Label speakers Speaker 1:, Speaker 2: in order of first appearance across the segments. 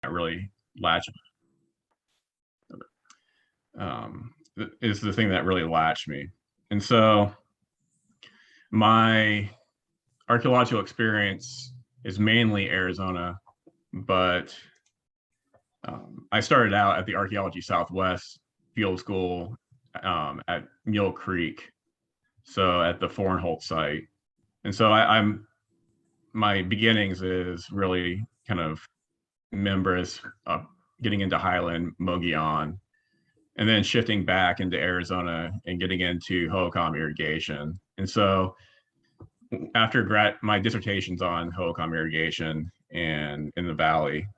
Speaker 1: that really latched is the thing that really latched me. And so my archaeological experience is mainly Arizona, but I started out at the Archaeology Southwest Field School at Mule Creek, so at the Fornholt site. And so I'm my beginnings is really kind of Membris, getting into Highland, Mogollon, and then shifting back into Arizona and getting into Hohokam irrigation. And so after my dissertation's on Hohokam irrigation and in the valley,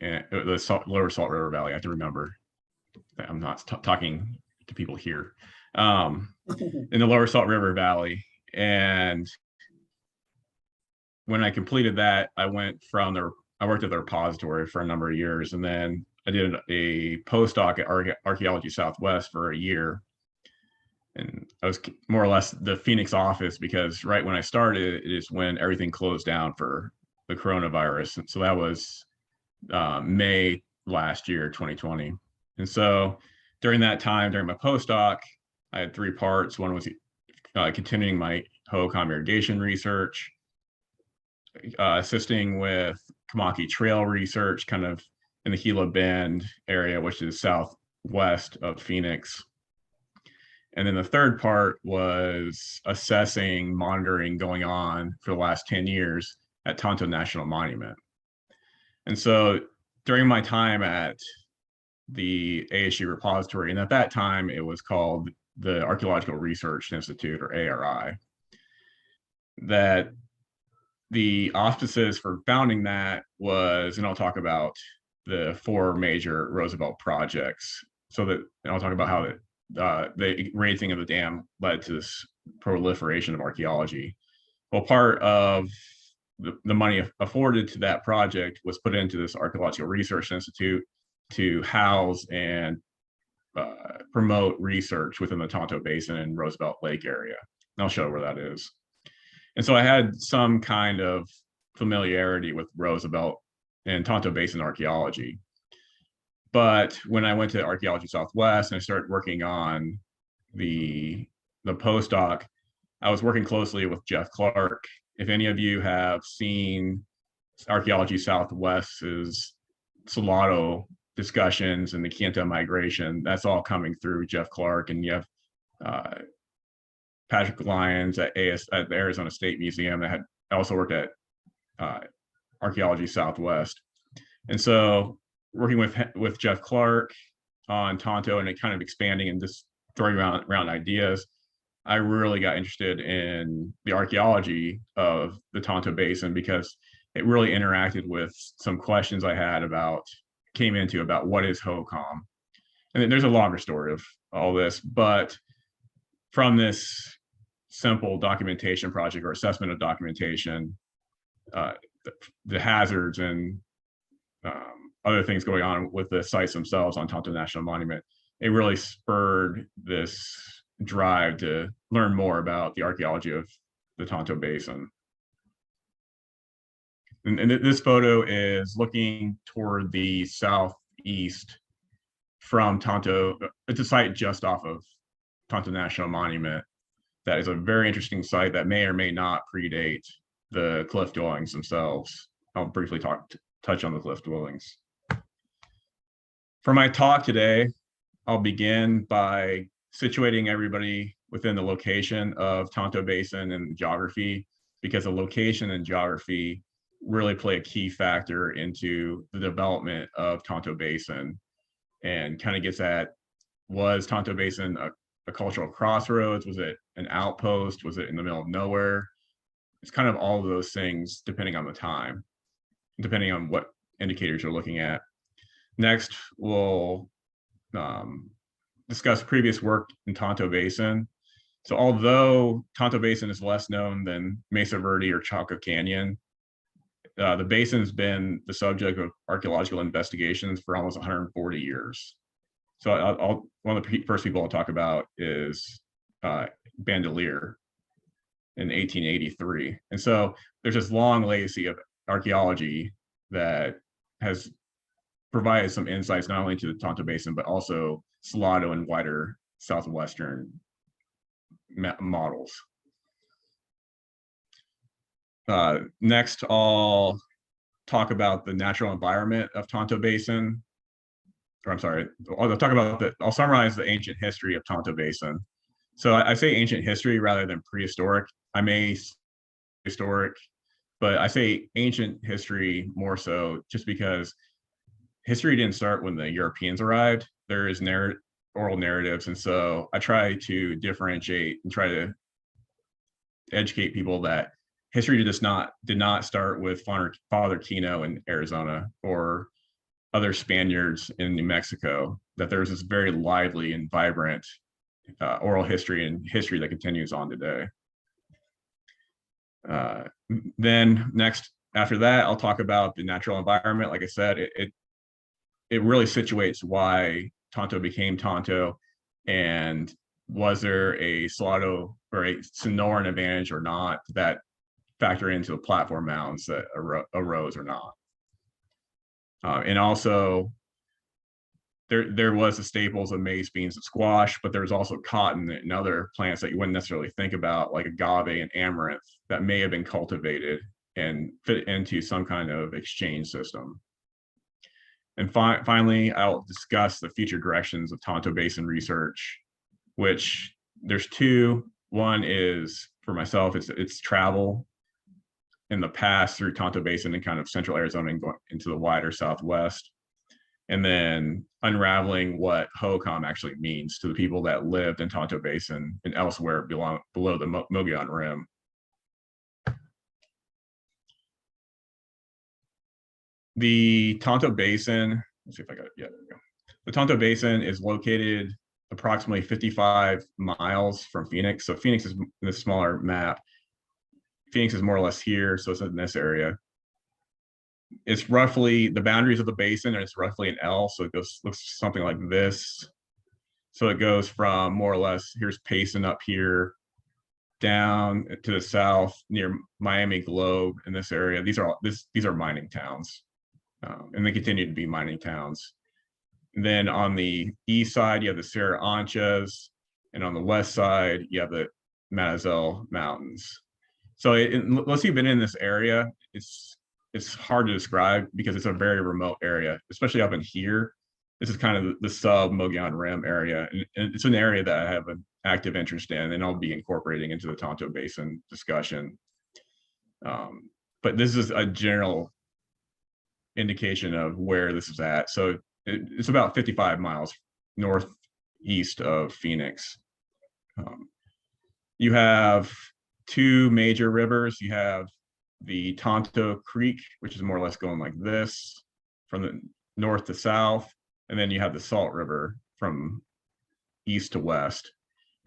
Speaker 1: and the lower Salt River Valley, I have to remember that I'm not talking to people here, in the lower Salt River Valley. And when I completed that, I worked at the repository for a number of years, and then I did a postdoc at Archaeology Southwest for a year. And I was more or less the Phoenix office because right when I started is when everything closed down for the coronavirus. And so that was May last year, 2020. And so during that time, during my postdoc, I had three parts. One was continuing my Hohokam irrigation research, assisting with Kamaki Trail research, kind of in the Gila Bend area, which is southwest of Phoenix. And then the third part was assessing monitoring going on for the last 10 years at Tonto National Monument. And so during my time at the ASU repository, and at that time it was called the Archaeological Research Institute, or ARI, that the auspices for founding that was, and I'll talk about the four major Roosevelt projects. So that, and I'll talk about how the raising of the dam led to this proliferation of archaeology. Well, part of the money afforded to that project was put into this Archaeological Research Institute to house and promote research within the Tonto Basin and Roosevelt Lake area. And I'll show where that is. And so I had some kind of familiarity with Roosevelt and Tonto Basin archaeology. But when I went to Archaeology Southwest and I started working on the postdoc, I was working closely with Jeff Clark. If any of you have seen Archaeology Southwest's Salado discussions and the Kenta migration, that's all coming through Jeff Clark. And you have Patrick Lyons at the Arizona State Museum that had also worked at Archaeology Southwest. And so working with Jeff Clark on Tonto and it kind of expanding and just throwing around ideas, I really got interested in the archaeology of the Tonto Basin because it really interacted with some questions I had came into about what is Hohokam. And there's a longer story of all this, but from this simple documentation project or assessment of documentation, the hazards and other things going on with the sites themselves on Tonto National Monument, it really spurred this drive to learn more about the archaeology of the Tonto Basin. And this photo is looking toward the southeast from Tonto. It's a site just off of Tonto National Monument. That is a very interesting site that may or may not predate the cliff dwellings themselves. I'll briefly touch on the cliff dwellings. For my talk today, I'll begin by situating everybody within the location of Tonto Basin and geography, because the location and geography really play a key factor into the development of Tonto Basin, and kind of gets at, was Tonto Basin a cultural crossroads? Was it an outpost? Was it in the middle of nowhere? It's kind of all of those things depending on the time, depending on what indicators you're looking at. Next, we'll discuss previous work in Tonto Basin. So although Tonto Basin is less known than Mesa Verde or Chaco Canyon, the basin's been the subject of archaeological investigations for almost 140 years. So one of the first people I'll talk about is Bandelier in 1883. And so there's this long legacy of archaeology that has provided some insights not only to the Tonto Basin, but also Salado and wider southwestern models. Next, I'll talk about the natural environment of Tonto Basin. Or I'm sorry, I'll summarize the ancient history of Tonto Basin. So I say ancient history rather than prehistoric. I may say historic, but I say ancient history more so just because history didn't start when the Europeans arrived. There is oral narratives, and so I try to differentiate and try to educate people that history did not start with Father Kino in Arizona or other Spaniards in New Mexico. That there's this very lively and vibrant oral history and history that continues on today. Then next, after that, I'll talk about the natural environment. Like I said, it really situates why Tonto became Tonto, and was there a Salado or a Sonoran advantage or not that factor into the platform mounds that arose or not. And also, there was the staples of maize, beans, and squash, but there was also cotton and other plants that you wouldn't necessarily think about, like agave and amaranth, that may have been cultivated and fit into some kind of exchange system. And finally, I'll discuss the future directions of Tonto Basin research, which there's two. One is, for myself, it's travel in the past through Tonto Basin and kind of central Arizona and going into the wider Southwest. And then unraveling what Hohokam actually means to the people that lived in Tonto Basin and elsewhere below the Mogollon Rim. The Tonto Basin, let's see if I got it. Yeah, there we go. The Tonto Basin is located approximately 55 miles from Phoenix. So Phoenix is in this smaller map. Phoenix is more or less here, so it's in this area. It's roughly the boundaries of the basin, and it's roughly an L, so it looks something like this. So it goes from more or less, here's Payson up here, down to the south near Miami Globe in this area. These are mining towns, and they continue to be mining towns. And then on the east side, you have the Sierra Anchas, and on the west side, you have the Manizal Mountains. So unless you've been in this area, it's hard to describe because it's a very remote area, especially up in here. This is kind of the sub Mogollon Rim area, and it's an area that I have an active interest in, and I'll be incorporating into the Tonto Basin discussion. But this is a general indication of where this is at. So it's about 55 miles northeast of Phoenix. You have two major rivers. You have the Tonto Creek, which is more or less going like this from the north to south. And then you have the Salt River from east to west.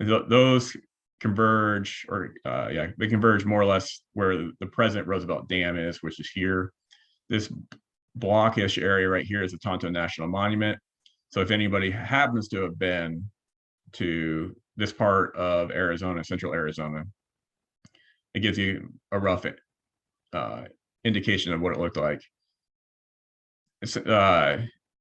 Speaker 1: And those converge, they converge more or less where the present Roosevelt Dam is, which is here. This blockish area right here is the Tonto National Monument. So if anybody happens to have been to this part of Arizona, central Arizona, it gives you a rough indication of what it looked like.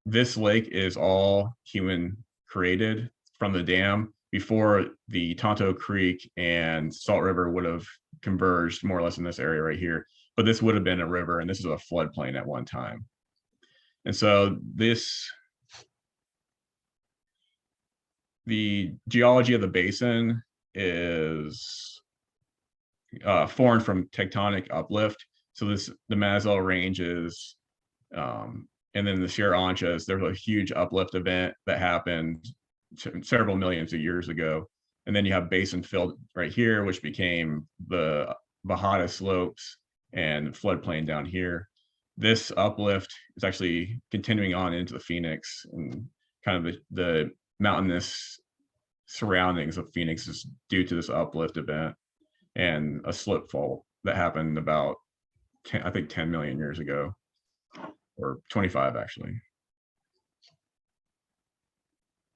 Speaker 1: This lake is all human created from the dam before the Tonto Creek and Salt River would have converged more or less in this area right here. But this would have been a river, and this is a floodplain at one time. And so the geology of the basin is formed from tectonic uplift. So the Manizal Ranges, and then the Sierra Anchas, there's a huge uplift event that happened several millions of years ago. And then you have basin fill right here, which became the Bajada slopes and floodplain down here. This uplift is actually continuing on into the Phoenix, and kind of the mountainous surroundings of Phoenix is due to this uplift event and a slip fault that happened about 10 million years ago, or 25 actually.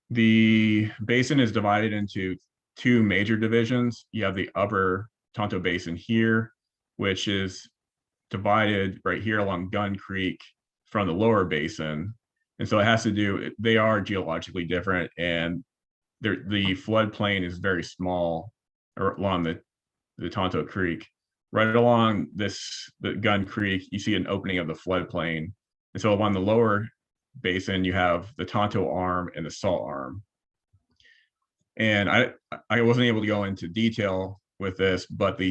Speaker 1: The basin is divided into two major divisions. You have the upper Tonto Basin here, which is divided right here along Gun Creek from the lower basin. And so it has to do, they are geologically different, and the floodplain is very small along the Tonto Creek. Right along the Gun Creek, you see an opening of the floodplain. And so along the lower basin, you have the Tonto Arm and the Salt Arm. And I wasn't able to go into detail with this, but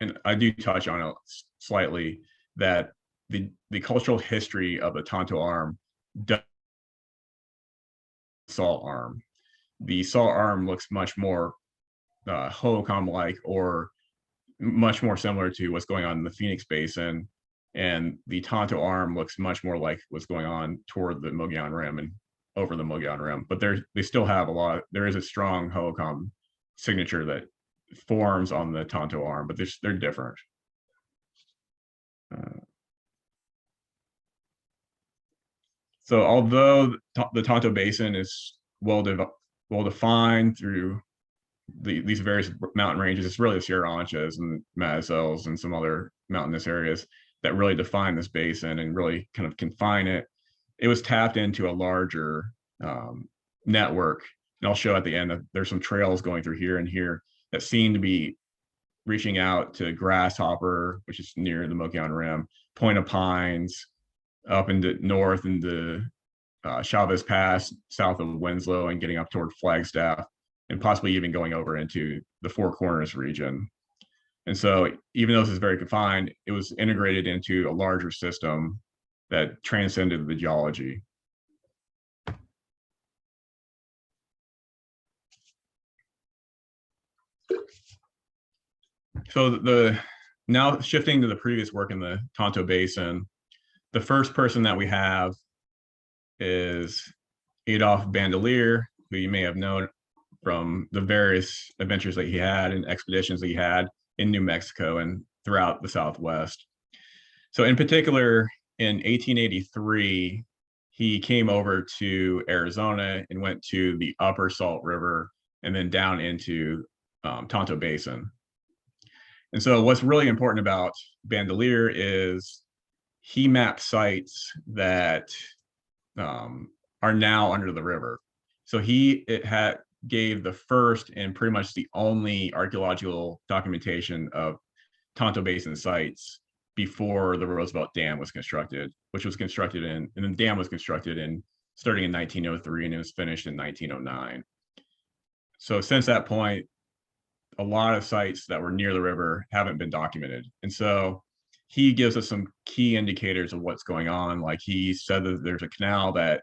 Speaker 1: and I do touch on it slightly, that the cultural history of the Tonto Arm does Salt Arm. The Salt Arm looks much more Hohokam-like, or much more similar to what's going on in the Phoenix Basin, and the Tonto Arm looks much more like what's going on toward the Mogollon Rim and over the Mogollon Rim. But they still have there is a strong Hohokam signature that forms on the Tonto Arm, but they're different. So although the Tonto Basin is well defined through these various mountain ranges, it's really the Sierra Anchas and Mazels and some other mountainous areas that really define this basin and really kind of confine it. It was tapped into a larger network. And I'll show at the end that there's some trails going through here and here that seem to be reaching out to Grasshopper, which is near the Mogollon Rim, Point of Pines, up into north into Chavez Pass, south of Winslow, and getting up toward Flagstaff, and possibly even going over into the Four Corners region. And so even though this is very confined, it was integrated into a larger system that transcended the geology. So now shifting to the previous work in the Tonto Basin, the first person that we have is Adolphe Bandelier, who you may have known from the various adventures that he had and expeditions that he had in New Mexico and throughout the Southwest. So in particular, in 1883, he came over to Arizona and went to the upper Salt River and then down into Tonto Basin. And so what's really important about Bandelier is he mapped sites that are now under the river. So gave the first and pretty much the only archaeological documentation of Tonto Basin sites before the Roosevelt Dam was constructed, and the dam was constructed starting in 1903, and it was finished in 1909. So since that point, a lot of sites that were near the river haven't been documented. And so he gives us some key indicators of what's going on. Like he said that there's a canal that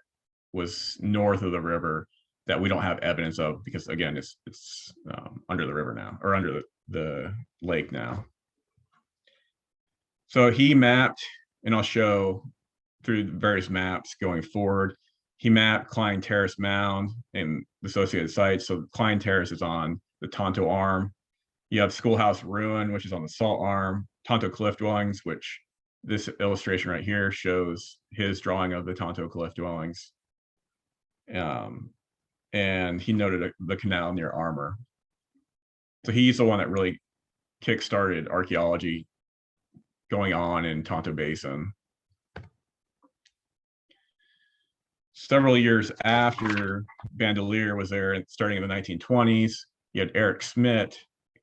Speaker 1: was north of the river that we don't have evidence of because, again, it's under the river now, or under the lake now. So he mapped, and I'll show through various maps going forward, he mapped Klein Terrace Mound and associated sites. So Klein Terrace is on the Tonto Arm. You have Schoolhouse Ruin, which is on the Salt Arm. Tonto Cliff Dwellings, which this illustration right here shows his drawing of the Tonto Cliff Dwellings. And he noted the canal near Armour. So he's the one that really kick-started archaeology going on in Tonto Basin. Several years after Bandelier was there, starting in the 1920s, you had Eric Schmidt,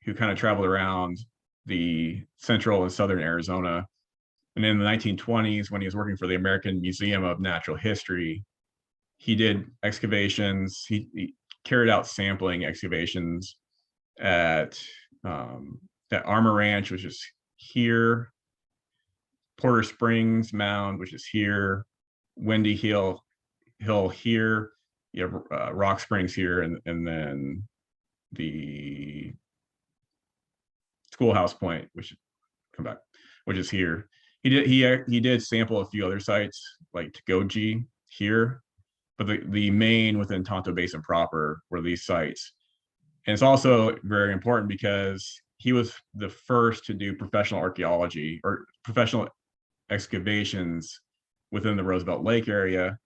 Speaker 1: who kind of traveled around the central and southern Arizona. And in the 1920s, when he was working for the American Museum of Natural History, he did excavations. He carried out sampling excavations at Armour Ranch, which is here, Porter Springs Mound, which is here, Windy Hill here, you have Rock Springs here, and then the Schoolhouse Point, which is here. He did sample a few other sites like Tagoji here, but the main within Tonto Basin proper were these sites. And it's also very important because he was the first to do professional archaeology or professional excavations within the Roosevelt Lake area,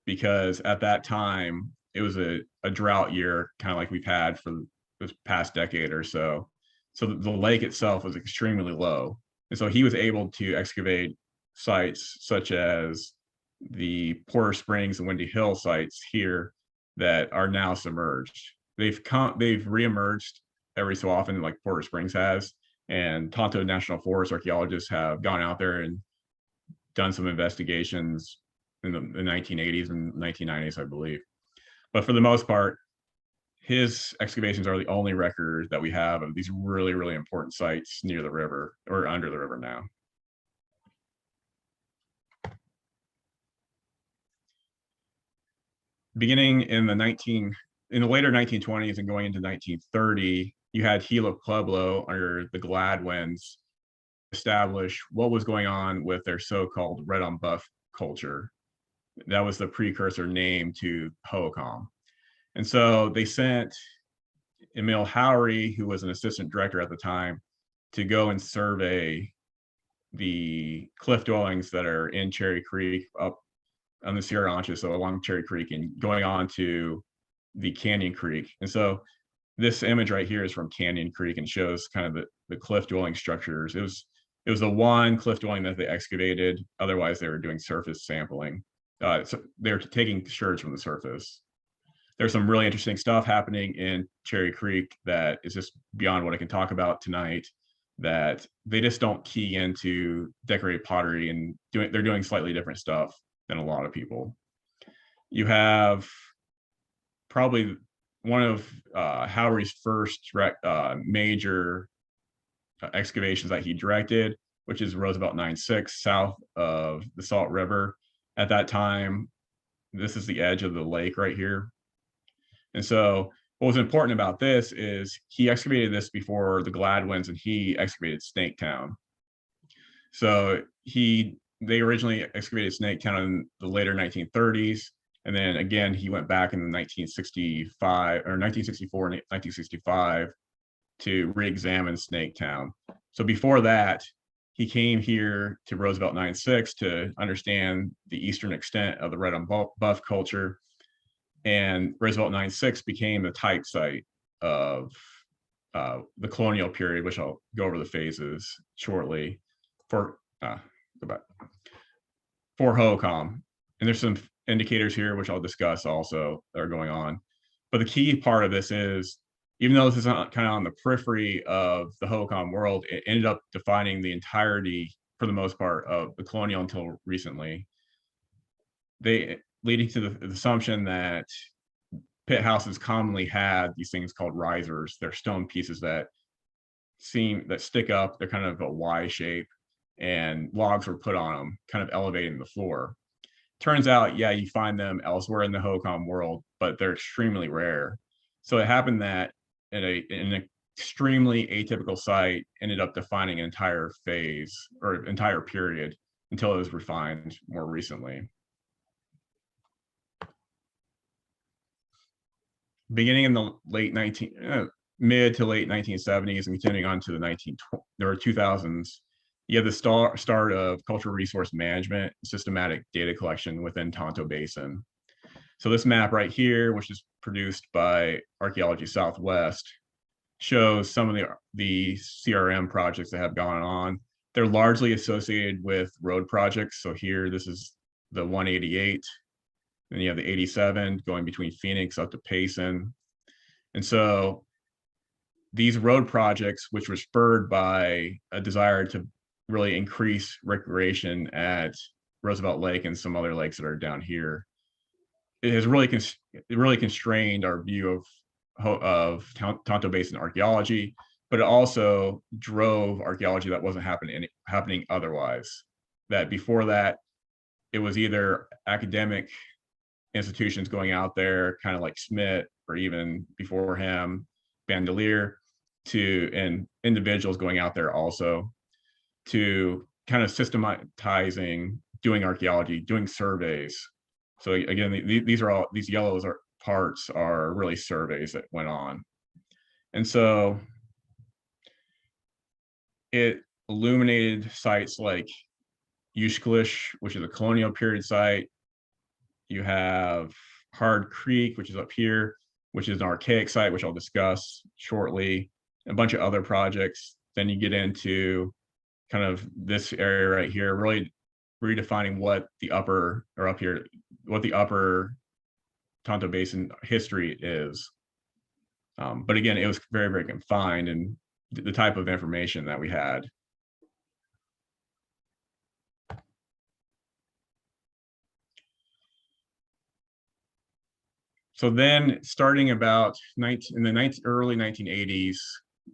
Speaker 1: because at that time it was a drought year, kind of like we've had for this past decade or so. So the lake itself was extremely low. And so he was able to excavate sites such as the Porter Springs and Windy Hill sites here that are now submerged. They've reemerged every so often, like Porter Springs has, and Tonto National Forest archaeologists have gone out there and done some investigations in the 1980s and 1990s, I believe. But for the most part, his excavations are the only record that we have of these really, really important sites near the river or under the river now. Beginning in the later 1920s and going into 1930, you had Gila Pueblo under the Gladwins establish what was going on with their so-called red on buff culture. That was the precursor name to Hohokam. And so they sent Emil Howery, who was an assistant director at the time, to go and survey the cliff dwellings that are in Cherry Creek up on the Sierra Anchos, so along Cherry Creek and going on to the Canyon Creek. And so this image right here is from Canyon Creek and shows kind of the cliff dwelling structures. It was the one cliff dwelling that they excavated. Otherwise, they were doing surface sampling. So they're taking sherds from the surface. There's some really interesting stuff happening in Cherry Creek that is just beyond what I can talk about tonight, that they just don't key into decorated pottery and they're doing slightly different stuff than a lot of people. You have probably one of Howery's first major excavations that he directed, which is Roosevelt 96 south of the Salt River. At that time, this is the edge of the lake right here. And so what was important about this is he excavated this before the Gladwins and he excavated Snaketown. So they originally excavated Snaketown in the later 1930s. And then again, he went back in 1965 or 1964 and 1965 to re-examine Snaketown. So before that, he came here to Roosevelt 96 to understand the eastern extent of the red on buff culture. And Roosevelt 96 became the type site of the colonial period, which I'll go over the phases shortly for Hohokam. And there's some indicators here, which I'll discuss also that are going on. But the key part of this is, even though this is kind of on the periphery of the Hohokam world, it ended up defining the entirety, for the most part, of the colonial until recently. Leading to the assumption that pit houses commonly had these things called risers. They're stone pieces that stick up. They're kind of a Y shape, and logs were put on them, kind of elevating the floor. Turns out, yeah, you find them elsewhere in the Hohokam world, but they're extremely rare. So it happened that in an extremely atypical site ended up defining an entire phase or entire period until it was refined more recently. Beginning in the mid to late 1970s and continuing on to the 2000s, you have the start of cultural resource management, systematic data collection within Tonto Basin. So this map right here, which is produced by Archaeology Southwest, shows some of the CRM projects that have gone on. They're largely associated with road projects. So here, this is the 188. Then you have the 87 going between Phoenix up to Payson. And so these road projects, which were spurred by a desire to really increase recreation at Roosevelt Lake and some other lakes that are down here, it has really constrained our view of Tonto Basin archaeology, but it also drove archaeology that wasn't happening otherwise. That before that, it was either academic institutions going out there, kind of like Smith, or even before him, Bandelier, and individuals going out there also to kind of systematizing, doing archaeology, doing surveys. So again, these yellows parts are really surveys that went on. And so it illuminated sites like Ushklish, which is a colonial period site. You have Hard Creek, which is up here, which is an archaic site, which I'll discuss shortly, a bunch of other projects. Then you get into kind of this area right here, really redefining what the upper or up here, what the upper Tonto Basin history is. But again, it was very, very confined in the type of information that we had. So then starting about in the early 1980s,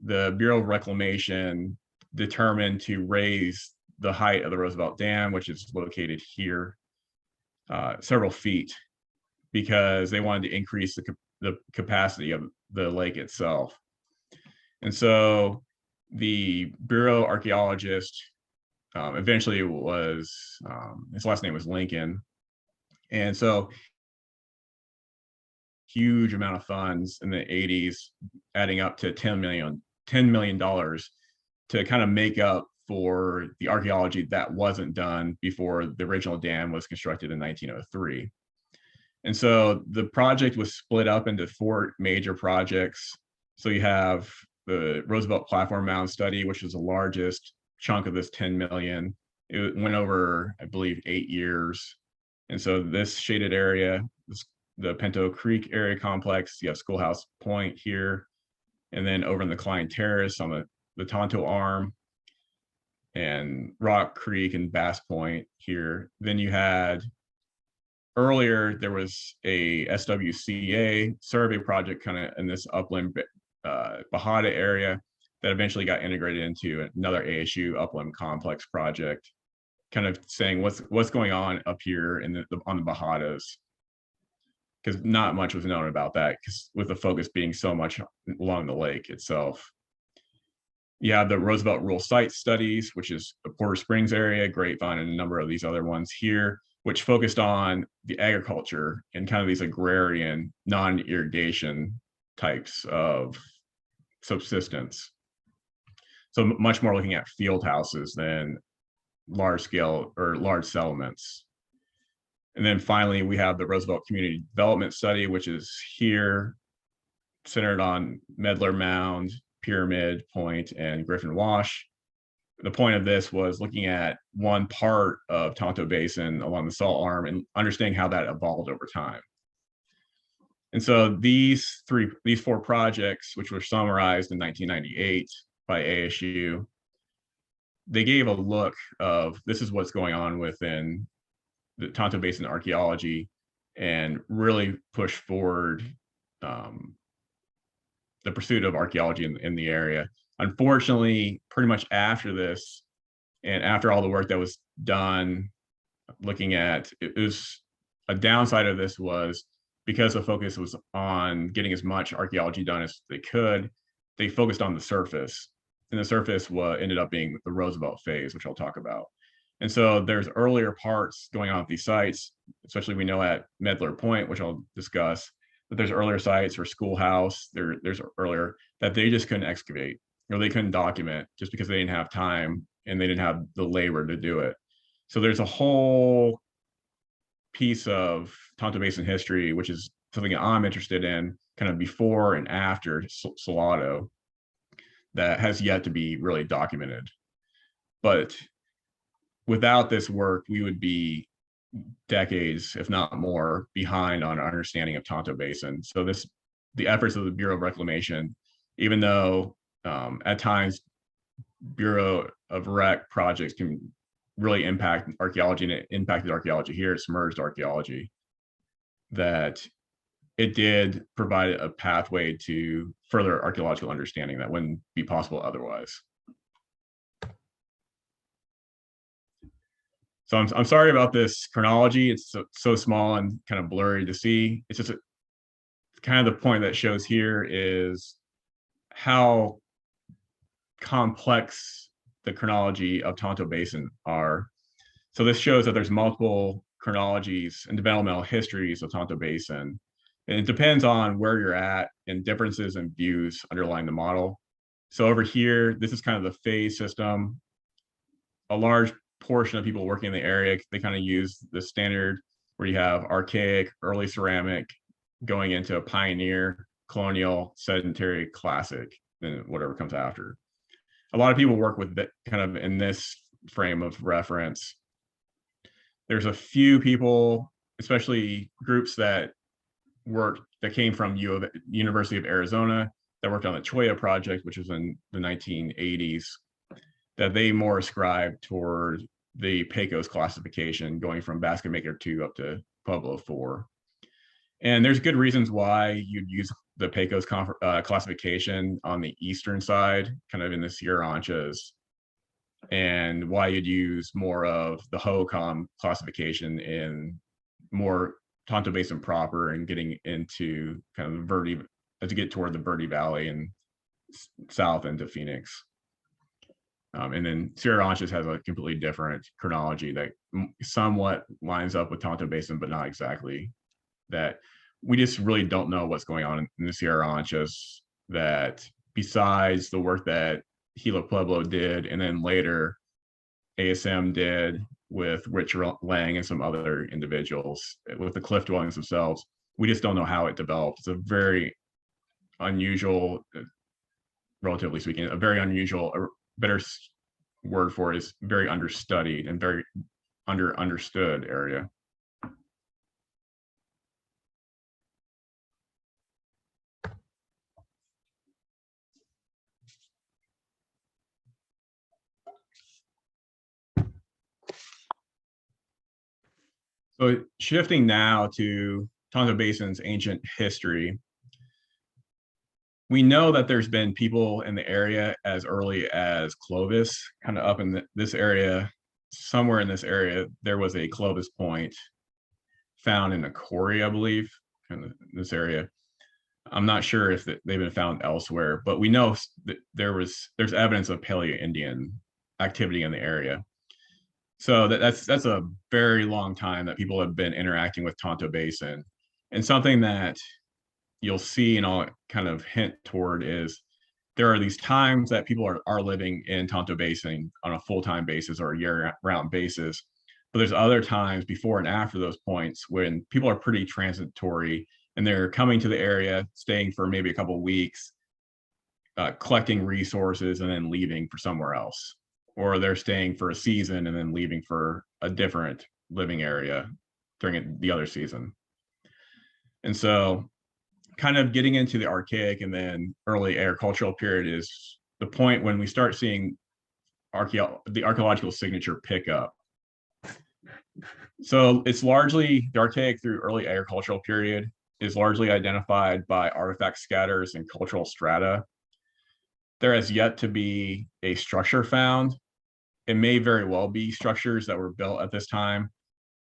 Speaker 1: the Bureau of Reclamation determined to raise the height of the Roosevelt Dam, which is located here, several feet, because they wanted to increase the capacity of the lake itself. And so the Bureau archaeologist, eventually was, his last name was Lincoln. And so huge amount of funds in the 80s, adding up to $10 million to kind of make up for the archaeology that wasn't done before the original dam was constructed in 1903. And so the project was split up into 4 major projects. So you have the Roosevelt Platform Mound Study, which is the largest chunk of this 10 million. It went over, I believe, 8 years. And so this shaded area, the Pinto Creek area complex, you have Schoolhouse Point here, and then over in the Klein Terrace on the Tonto Arm, and Rock Creek and Bass Point here. Then you had, earlier, there was a SWCA survey project kind of in this upland Bajada area that eventually got integrated into another ASU upland complex project, kind of saying what's going on up here on the Bajadas, because not much was known about that, because with the focus being so much along the lake itself. You have the Roosevelt Rural Site Studies, which is the Porter Springs area, Grapevine, and a number of these other ones here, which focused on the agriculture and kind of these agrarian, non-irrigation types of subsistence. So much more looking at field houses than large scale or large settlements. And then finally, we have the Roosevelt Community Development Study, which is here, centered on Medlar Mound, Pyramid Point, and Griffin Wash. The point of this was looking at one part of Tonto Basin along the salt arm and understanding how that evolved over time. And so these 4 projects, which were summarized in 1998 by ASU, they gave a look of this is what's going on within the Tonto Basin archaeology, and really push forward the pursuit of archaeology in the area. Unfortunately, pretty much after this, and after all the work that was done, looking at it, was a downside of this was because the focus was on getting as much archaeology done as they could, they focused on the surface, and the surface ended up being the Roosevelt phase, which I'll talk about. And so there's earlier parts going on at these sites, especially we know at Medlar Point, which I'll discuss, that there's earlier sites or Schoolhouse, there's earlier that they just couldn't excavate or they couldn't document just because they didn't have time and they didn't have the labor to do it. So there's a whole piece of Tonto Basin history, which is something I'm interested in, kind of before and after Salado, that has yet to be really documented. But without this work, we would be decades, if not more, behind on our understanding of Tonto Basin. So the efforts of the Bureau of Reclamation, even though at times Bureau of Rec projects can really impact archaeology, and it impacted archaeology here, it submerged archaeology, that it did provide a pathway to further archaeological understanding that wouldn't be possible otherwise. So I'm sorry about this chronology. It's so small and kind of blurry to see. It's just kind of the point that shows here is how complex the chronology of Tonto Basin are. So this shows that there's multiple chronologies and developmental histories of Tonto Basin. And it depends on where you're at and differences in views underlying the model. So over here, this is kind of the phase system. A large portion of people working in the area, they kind of use the standard where you have archaic, early ceramic, going into a pioneer, colonial, sedentary, classic, and whatever comes after. A lot of people work with that kind of in this frame of reference. There's a few people, especially groups that came from University of Arizona that worked on the Cholla project, which was in the 1980s, that they more ascribe toward the Pecos classification, going from Basket Maker 2 up to Pueblo 4. And there's good reasons why you'd use the Pecos classification on the eastern side, kind of in the Sierra Anchas, and why you'd use more of the HOCOM classification in more Tonto Basin proper and getting into kind of the Verde, as you get toward the Verde Valley and south into Phoenix. And then Sierra Anchas has a completely different chronology that somewhat lines up with Tonto Basin, but not exactly. That we just really don't know what's going on in the Sierra Anchas, that besides the work that Gila Pueblo did, and then later ASM did with Rich Lang and some other individuals with the cliff dwellings themselves, we just don't know how it developed. It's a very unusual, relatively speaking, a very unusual, a better word for it is very understudied and very understood area. So shifting now to Tonto Basin's ancient history, we know that there's been people in the area as early as Clovis, kind of up in this area, somewhere in this area, there was a Clovis point found in a quarry, I believe, in this area. I'm not sure if they've been found elsewhere, but we know that there's evidence of Paleo-Indian activity in the area. So that's a very long time that people have been interacting with Tonto Basin. And something that you'll see and I'll kind of hint toward is there are these times that people are living in Tonto Basin on a full-time basis or a year-round basis. But there's other times before and after those points when people are pretty transitory and they're coming to the area, staying for maybe a couple of weeks, collecting resources and then leaving for somewhere else. Or they're staying for a season and then leaving for a different living area during the other season. And so kind of getting into the archaic and then early agricultural period is the point when we start seeing the archaeological signature pick up. So it's largely the archaic through early agricultural period is largely identified by artifact scatters and cultural strata. There has yet to be a structure found. It may very well be structures that were built at this time.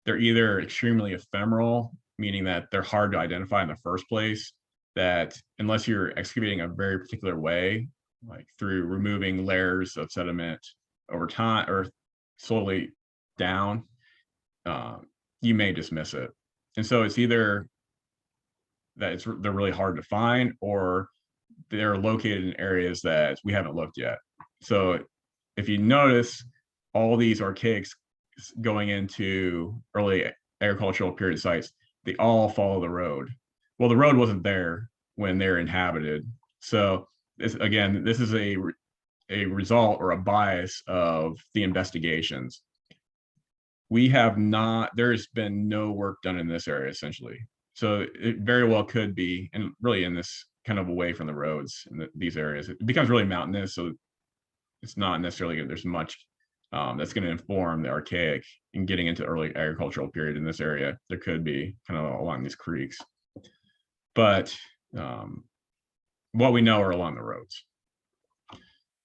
Speaker 1: They're either extremely ephemeral, meaning that they're hard to identify in the first place, that unless you're excavating a very particular way, like through removing layers of sediment over time or slowly down, you may dismiss it. And so it's either that they're really hard to find or they're located in areas that we haven't looked yet. So if you notice, all these archaics going into early agricultural period sites, they all follow the road. Well, the road wasn't there when they're inhabited. So this is a result or a bias of the investigations. There's been no work done in this area essentially. So it very well could be, and really in this kind of away from the roads in these areas, it becomes really mountainous. So it's not necessarily there's much that's going to inform the archaic in getting into early agricultural period in this area. There could be kind of along these creeks, but what we know are along the roads.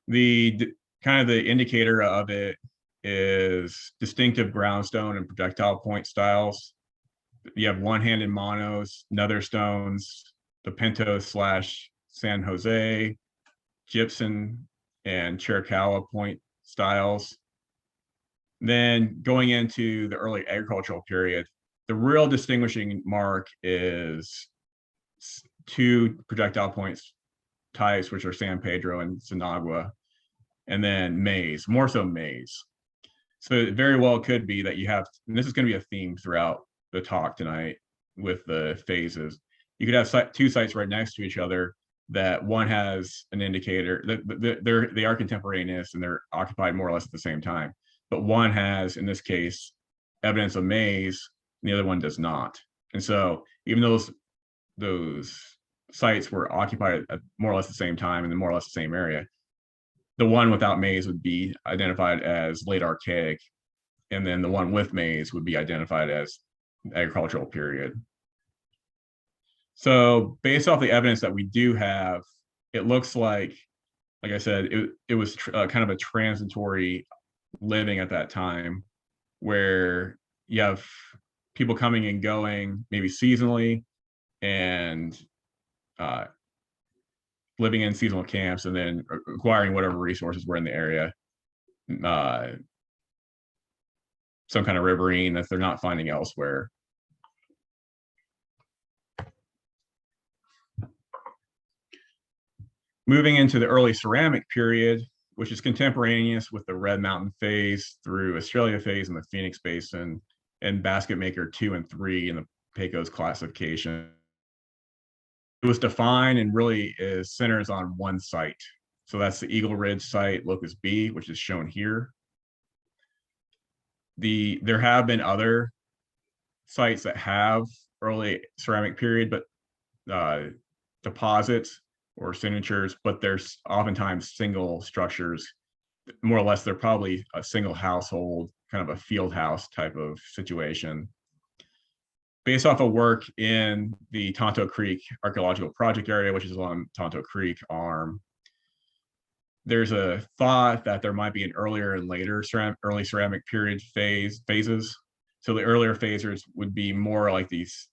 Speaker 1: The kind of the indicator of it is distinctive groundstone and projectile point styles. You have one-handed monos, nether stones, the Pinto / San Jose, gypsum, and Chiricahua point styles. Then going into the early agricultural period, the real distinguishing mark is two projectile points types, which are San Pedro and Sinagua, and then maize, more so maize. So it very well could be that you have, and this is going to be a theme throughout the talk tonight with the phases. You could have two sites right next to each other that one has an indicator that they are contemporaneous and they're occupied more or less at the same time. But one has, in this case, evidence of maize, and the other one does not. And so even though those sites were occupied at more or less the same time in more or less the same area, the one without maize would be identified as late Archaic, and then the one with maize would be identified as agricultural period. So based off the evidence that we do have, it looks like I said, it was kind of a transitory living at that time, where you have people coming and going, maybe seasonally, and living in seasonal camps, and then acquiring whatever resources were in the area, some kind of riverine that they're not finding elsewhere. Moving into the early ceramic period, which is contemporaneous with the Red Mountain phase through Australia phase in the Phoenix Basin, and Basket Maker 2 and 3 in the Pecos classification. It was defined and really centers on one site. So that's the Eagle Ridge site, Locust B, which is shown here. There have been other sites that have early ceramic period, but deposits or signatures, but there's oftentimes single structures. More or less, they're probably a single household, kind of a field house type of situation. Based off of work in the Tonto Creek Archaeological Project area, which is along Tonto Creek Arm, there's a thought that there might be an earlier and later early ceramic period phases. So the earlier phases would be more like these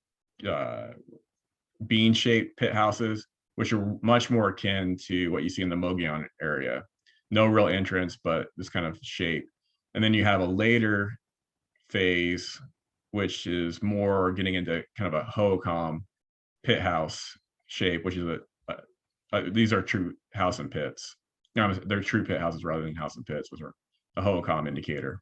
Speaker 1: bean-shaped pit houses, which are much more akin to what you see in the Mogollon area. No real entrance, but this kind of shape. And then you have a later phase, which is more getting into kind of a hohokam pit house shape, which is these are true house and pits. No, they're true pit houses rather than house and pits, which are a hohokam indicator.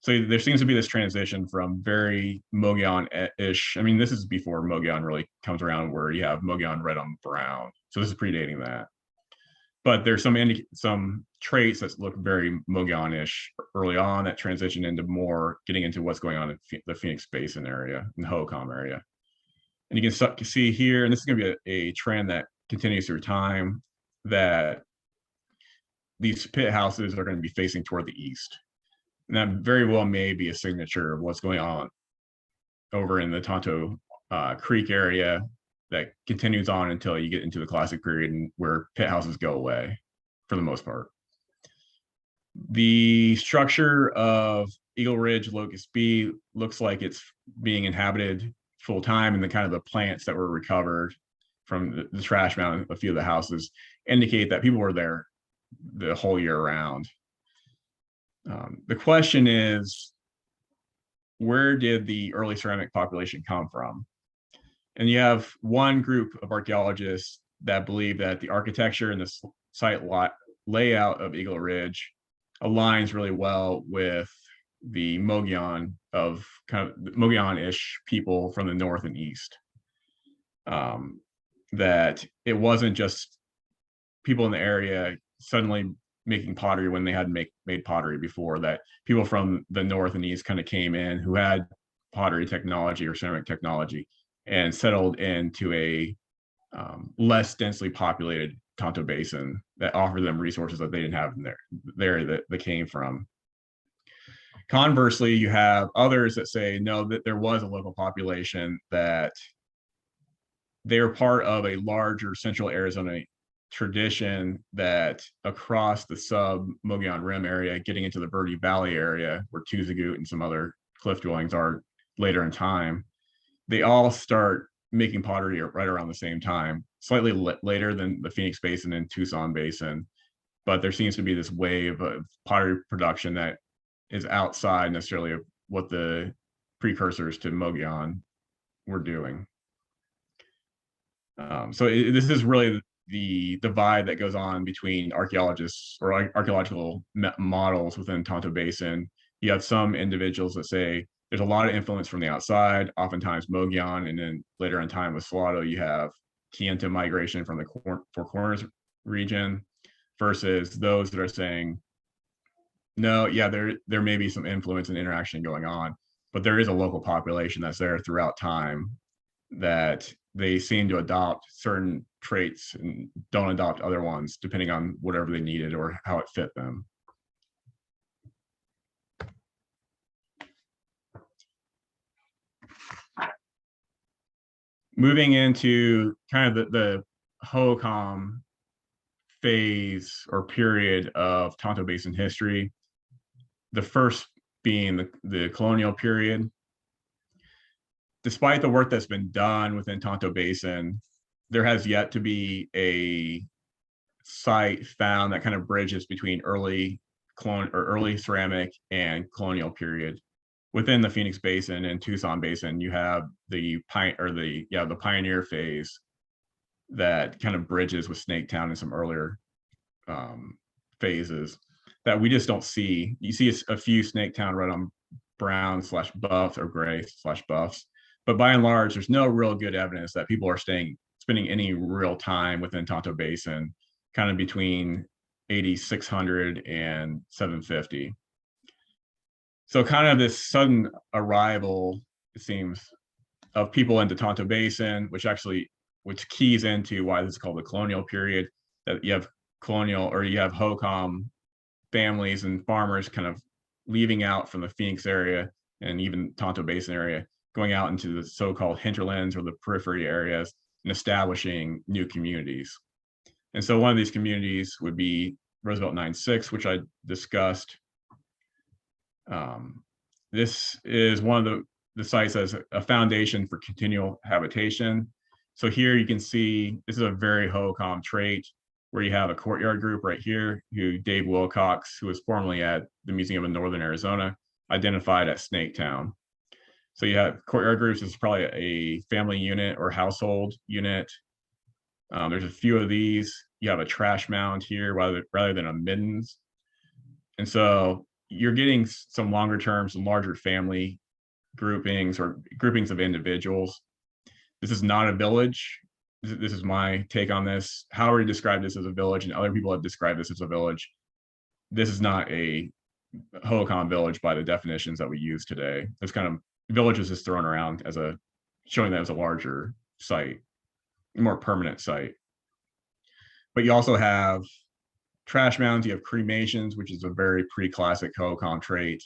Speaker 1: So there seems to be this transition from very Mogollon-ish. I mean, this is before Mogollon really comes around, where you have Mogollon red on brown. So this is predating that. But there's some traits that look very Mogollon-ish early on that transition into more getting into what's going on in the Phoenix Basin area, in the Hohokam area. And you can see here, and this is going to be a trend that continues through time, that these pit houses are going to be facing toward the east. And that very well may be a signature of what's going on over in the Tonto Creek area that continues on until you get into the Classic period, and where pit houses go away for the most part. The structure of Eagle Ridge Locust B looks like it's being inhabited full time, and the kind of the plants that were recovered from the trash mound, a few of the houses, indicate that people were there the whole year round. The question is, where did the early ceramic population come from? And you have one group of archaeologists that believe that the architecture and the site layout of Eagle Ridge aligns really well with the Mogollon of kind of Mogollon-ish people from the north and east. That it wasn't just people in the area suddenly making pottery when they hadn't made pottery before, that people from the north and east kind of came in who had pottery technology or ceramic technology and settled into a less densely populated Tonto Basin that offered them resources that they didn't have in there that they came from. Conversely, you have others that say no, that there was a local population, that they're part of a larger central Arizona tradition that across the sub-Mogollon Rim area, getting into the Verde Valley area, where Tuzagut and some other cliff dwellings are later in time, they all start making pottery right around the same time, slightly later than the Phoenix Basin and Tucson Basin. But there seems to be this wave of pottery production that is outside necessarily of what the precursors to Mogollon were doing. So this is really the divide that goes on between archaeologists or archaeological models within Tonto Basin. You have some individuals that say there's a lot of influence from the outside, oftentimes Mogollon, and then later in time with Salado, you have Kayenta migration from the Four Corners region, versus those that are saying, no, yeah, there may be some influence and interaction going on. but there is a local population that's there throughout time that they seem to adopt certain traits and don't adopt other ones depending on whatever they needed or how it fit them. Moving into kind of the Hohokam phase or period of Tonto Basin history, the first being the colonial period. Despite the work that's been done within Tonto Basin, there has yet to be a site found that kind of bridges between early ceramic and colonial period. Within the Phoenix Basin and Tucson Basin, you have the pioneer phase that kind of bridges with Snaketown and some earlier phases that we just don't see. You see a few Snaketown red on brown/buff or gray/buffs, but by and large, there's no real good evidence that people are spending any real time within Tonto Basin, kind of between 8600 and 750. So kind of this sudden arrival, it seems, of people into Tonto Basin, which keys into why this is called the colonial period, that you have Hohokam families and farmers kind of leaving out from the Phoenix area and even Tonto Basin area, going out into the so-called hinterlands or the periphery areas and establishing new communities. And so one of these communities would be Roosevelt 9-6, which I discussed. This is one of the sites as a foundation for continual habitation. So here you can see, this is a very Hohokam trait where you have a courtyard group right here, who Dave Wilcox, who was formerly at the Museum of Northern Arizona, identified as Snaketown. So you have courtyard groups. This is probably a family unit or household unit. There's a few of these. You have a trash mound here rather than a middens. And so you're getting some longer term, some larger family groupings or groupings of individuals. This is not a village. This is my take on this. Howard described this as a village, and other people have described this as a village. This is not a Hohokam village by the definitions that we use today. This kind of villages is thrown around as showing that as a larger site, a more permanent site. But you also have trash mounds, you have cremations, which is a very pre-classic Hohokam trait,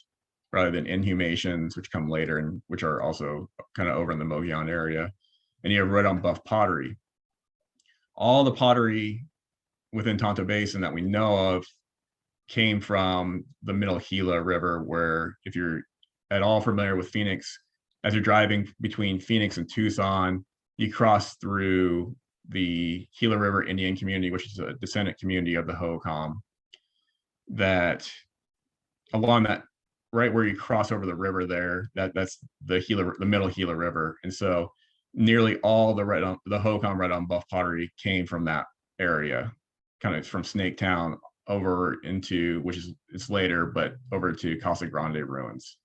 Speaker 1: rather than inhumations, which come later and which are also kind of over in the Mogollon area. And you have red on buff pottery. All the pottery within Tonto Basin that we know of came from the Middle Gila River, where if you're at all familiar with Phoenix, as you're driving between Phoenix and Tucson, you cross through the Gila River Indian community, which is a descendant community of the Hohokam, that along that, right where you cross over the river there, that's the Middle Gila River. And so nearly all the Hohokam red on buff pottery came from that area, kind of from Snaketown over into, it's later, but over to Casa Grande ruins.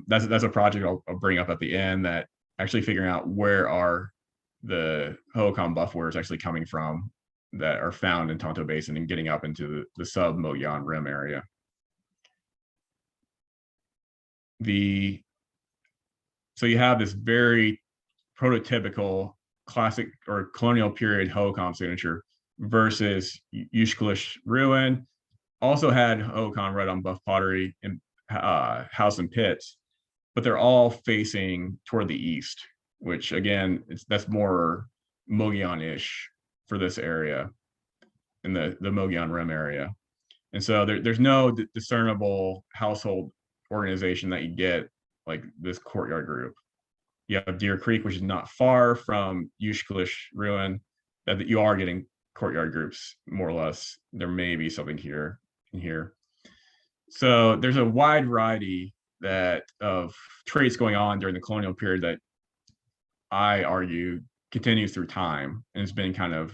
Speaker 1: That's a project I'll bring up at the end, that actually figuring out where are the Hohokam buff wares actually coming from that are found in Tonto Basin and getting up into the sub-Mogollon Rim area. So you have this very prototypical classic or colonial period Hohokam signature versus Ushkalish ruin. Also had Hohokam red on buff pottery and house and pits, but they're all facing toward the east, which again, that's more Mogollon-ish for this area in the Mogollon Rim area. And so there's no discernible household organization that you get like this courtyard group. You have Deer Creek, which is not far from Ushkalish ruin, that you are getting courtyard groups more or less. There may be something here and here. So there's a wide variety of traits going on during the colonial period that I argue continues through time and has been kind of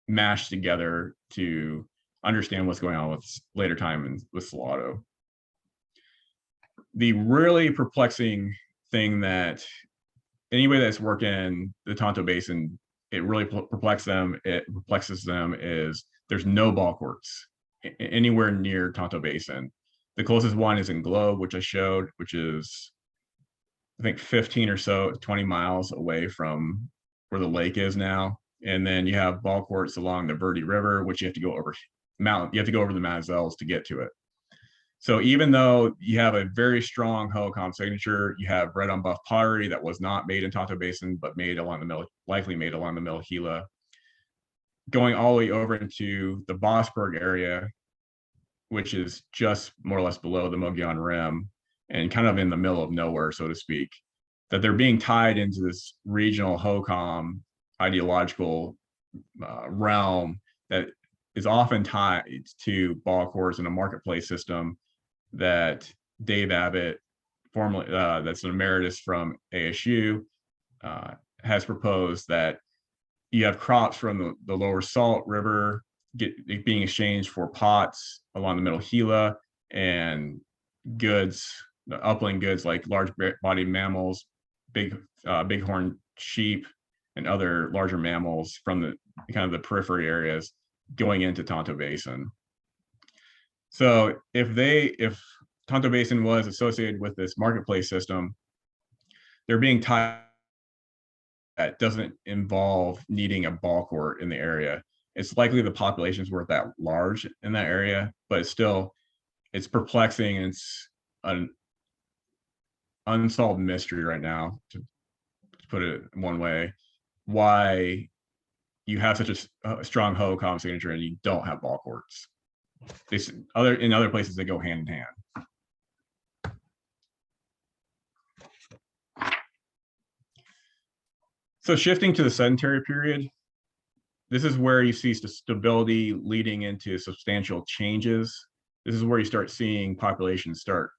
Speaker 1: mashed together to understand what's going on with later time and with Salado. The really perplexing thing that anybody that's worked in the Tonto Basin, it really perplexes them is there's no bulk works anywhere near Tonto Basin. The closest one is in Globe, which I showed, which is I think 15 or so, 20 miles away from where the lake is now. And then you have ball courts along the Verde River, which you have to go over you have to go over the Mazels to get to it. So even though you have a very strong Hohokam signature, you have red on buff pottery that was not made in Tonto Basin, but made along the middle, likely made along the middle Gila, going all the way over into the Bossberg area, which is just more or less below the Mogollon Rim and kind of in the middle of nowhere, so to speak, that they're being tied into this regional Hohokam ideological realm that is often tied to ball courts and a marketplace system that Dave Abbott, formerly that's an emeritus from ASU, has proposed that you have crops from the lower Salt River being exchanged for pots along the middle Gila and goods, upland goods like large-bodied mammals, bighorn sheep, and other larger mammals from the kind of the periphery areas going into Tonto Basin. So if Tonto Basin was associated with this marketplace system, they're being tied. That doesn't involve needing a ball court in the area. It's likely the populations weren't that large in that area, but it's perplexing, and it's an unsolved mystery right now, to put it one way, why you have such a strong Hohokam signature and you don't have ball courts. In other places they go hand in hand. So shifting to the sedentary period, this is where you see stability leading into substantial changes. This is where you start seeing populations start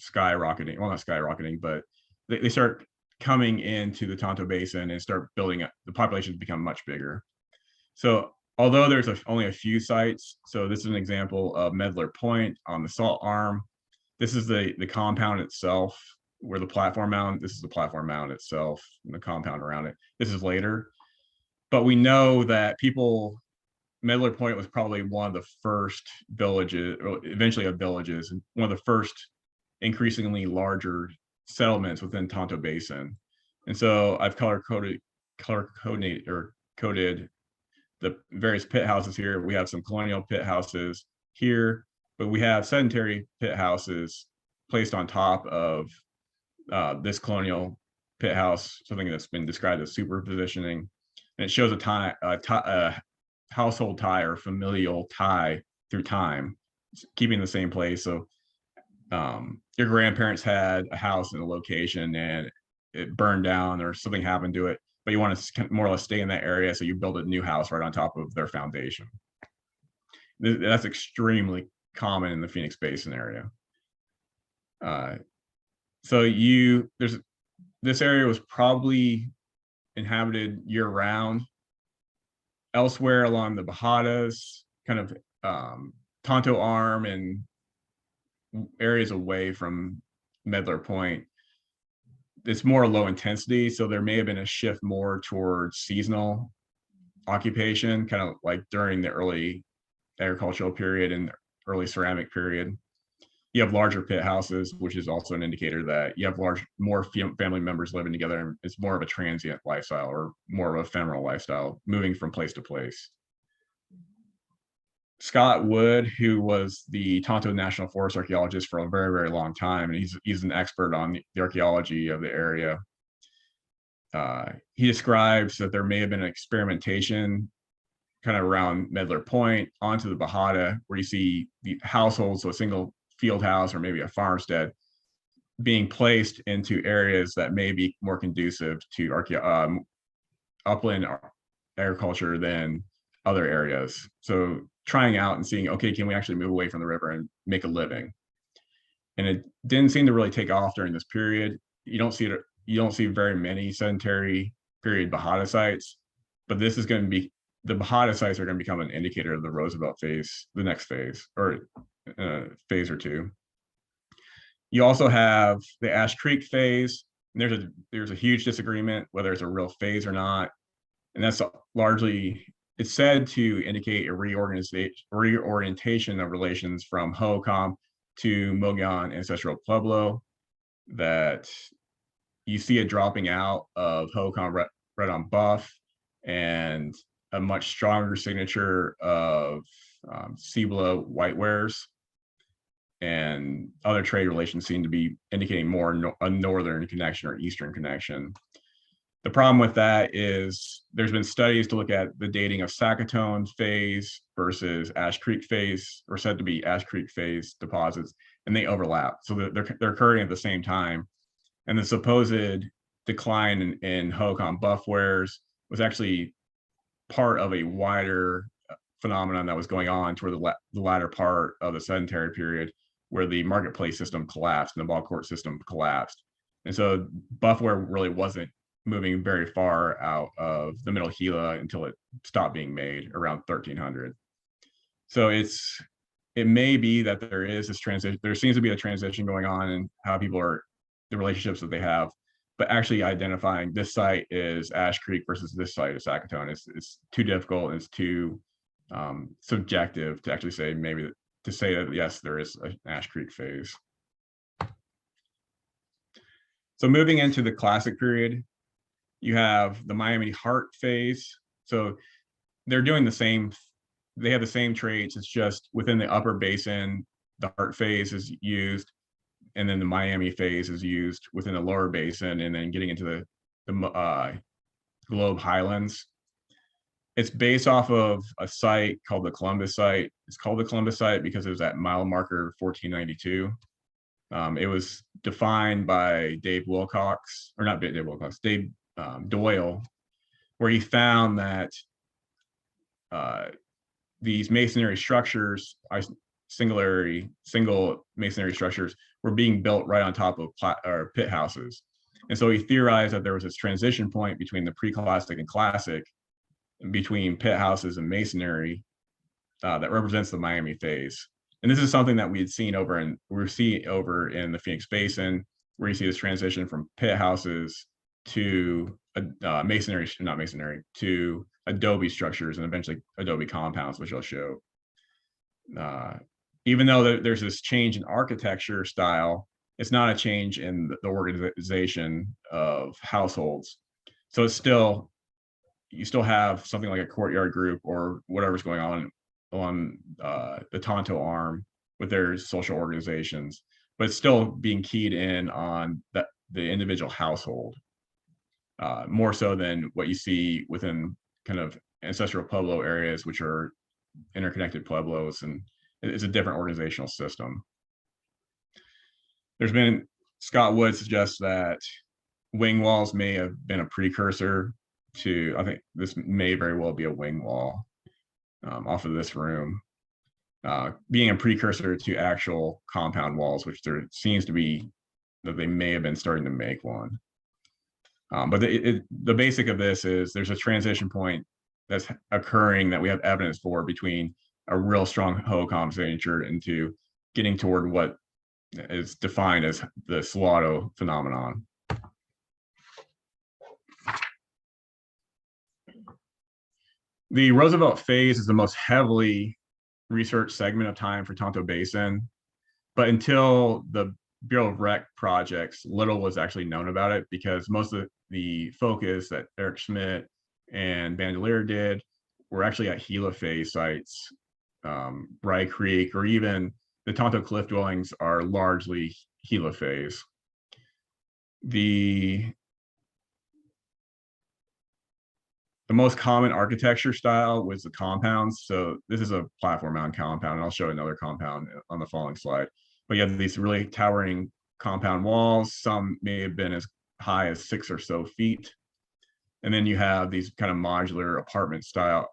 Speaker 1: skyrocketing. Well, not skyrocketing, but they start coming into the Tonto Basin and start building up. The populations become much bigger. So although there's only a few sites, so this is an example of Medler Point on the Salt Arm. This is the compound itself, where the platform mound, this is the platform mound itself and the compound around it. This is later. But we know that Medler Point was probably one of the first villages, or eventually of villages, and one of the first increasingly larger settlements within Tonto Basin. And so I've color coded the various pit houses here. We have some colonial pit houses here, but we have sedentary pit houses placed on top of this colonial pit house, something that's been described as superpositioning. And it shows a household tie or familial tie through time, keeping the same place. So your grandparents had a house in a location and it burned down or something happened to it, but you want to more or less stay in that area, so you build a new house right on top of their foundation. That's extremely common in the Phoenix Basin area. So this area was probably inhabited year-round. Elsewhere along the Bajadas, kind of Tonto Arm and areas away from Medler Point, it's more low intensity, so there may have been a shift more towards seasonal occupation, kind of like during the early agricultural period and early ceramic period. You have larger pit houses, which is also an indicator that you have more family members living together, and it's more of a transient lifestyle or more of a ephemeral lifestyle, moving from place to place. Scott Wood, who was the Tonto National Forest archaeologist for a very, very long time, and he's an expert on the archaeology of the area. He describes that there may have been an experimentation kind of around Medler Point onto the Bajada, where you see the households, so a single field house or maybe a farmstead, being placed into areas that may be more conducive to upland agriculture than other areas. So trying out and seeing, okay, can we actually move away from the river and make a living? And it didn't seem to really take off during this period. You don't see very many sedentary period Bajada sites, but this is going to be, the Bajada sites are going to become an indicator of the Roosevelt phase, the next phase, or phase or two. You also have the Ash Creek phase, and there's a huge disagreement whether it's a real phase or not, and that's largely, it's said to indicate a reorientation of relations from Hohokam to Mogollon Ancestral Pueblo that you see a dropping out of Hohokam red on buff and a much stronger signature of Cibola white wares, and other trade relations seem to be indicating more a northern connection or eastern connection. The problem with that is there's been studies to look at the dating of Sackatone phase versus Ash Creek phase, or said to be Ash Creek phase deposits, and they overlap. So they're occurring at the same time. And the supposed decline in Hohokam buff wares was actually part of a wider phenomenon that was going on toward the latter part of the sedentary period, where the marketplace system collapsed and the ball court system collapsed. And so buffware really wasn't moving very far out of the middle Gila until it stopped being made around 1300. So it may be that there is this transition. There seems to be a transition going on in how people are, the relationships that they have, but actually identifying this site is Ash Creek versus this site is Sackatone. It's too difficult. It's too subjective to actually say to say that yes, there is an Ash Creek phase. So moving into the classic period, you have the Miami Heart phase. So they're doing the same, they have the same traits. It's just within the upper basin, the Heart phase is used, and then the Miami phase is used within the lower basin, and then getting into the Globe Highlands. It's based off of a site called the Columbus site. It's called the Columbus site because it was at mile marker 1492. It was defined by Dave Wilcox, or not Dave Wilcox, Dave Doyle, where he found that these masonry structures, single masonry structures, were being built right on top of pit houses. And so he theorized that there was this transition point between the pre-classic and classic, between pit houses and masonry, that represents the Miami phase. And this is something that we had seen over in the Phoenix Basin, where you see this transition from pit houses to to adobe structures and eventually adobe compounds, which I'll show. Even though there's this change in architecture style, it's not a change in the organization of households. So it's still, you still have something like a courtyard group or whatever's going on the Tonto arm with their social organizations, but it's still being keyed in on the individual household, more so than what you see within kind of ancestral Pueblo areas, which are interconnected Pueblos, and it's a different organizational system. Scott Wood suggests that wing walls may have been a precursor to, I think this may very well be a wing wall off of this room, being a precursor to actual compound walls, which there seems to be that they may have been starting to make one. But the basic of this is there's a transition point that's occurring that we have evidence for between a real strong Hohokam signature into getting toward what is defined as the Salado phenomenon. The Roosevelt phase is the most heavily researched segment of time for Tonto Basin, but until the Bureau of Rec projects, little was actually known about it, because most of the focus that Eric Schmidt and Bandelier did were actually at Gila phase sites. Bry Creek, or even the Tonto cliff dwellings, are largely Gila phase. The most common architecture style was the compounds. So this is a platform mound compound, and I'll show another compound on the following slide. But you have these really towering compound walls. Some may have been as high as 6 or so feet. And then you have these kind of modular apartment style,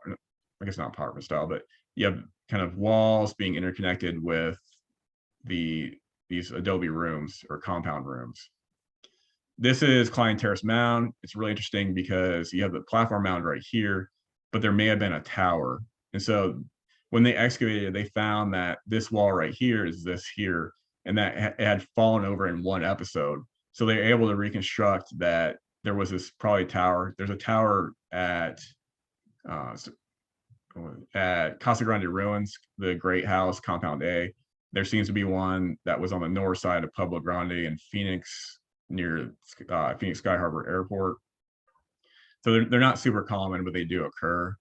Speaker 1: I guess not apartment style, but you have kind of walls being interconnected with these adobe rooms or compound rooms. This is Klein Terrace Mound. It's really interesting because you have the platform mound right here, but there may have been a tower. And so when they excavated, they found that this wall right here is this here, and that it had fallen over in one episode. So they were able to reconstruct that there was this probably tower. There's a tower at Casa Grande Ruins, the Great House, Compound A. There seems to be one that was on the north side of Pueblo Grande in Phoenix, near Phoenix Sky Harbor Airport. So they're not super common, but they do occur.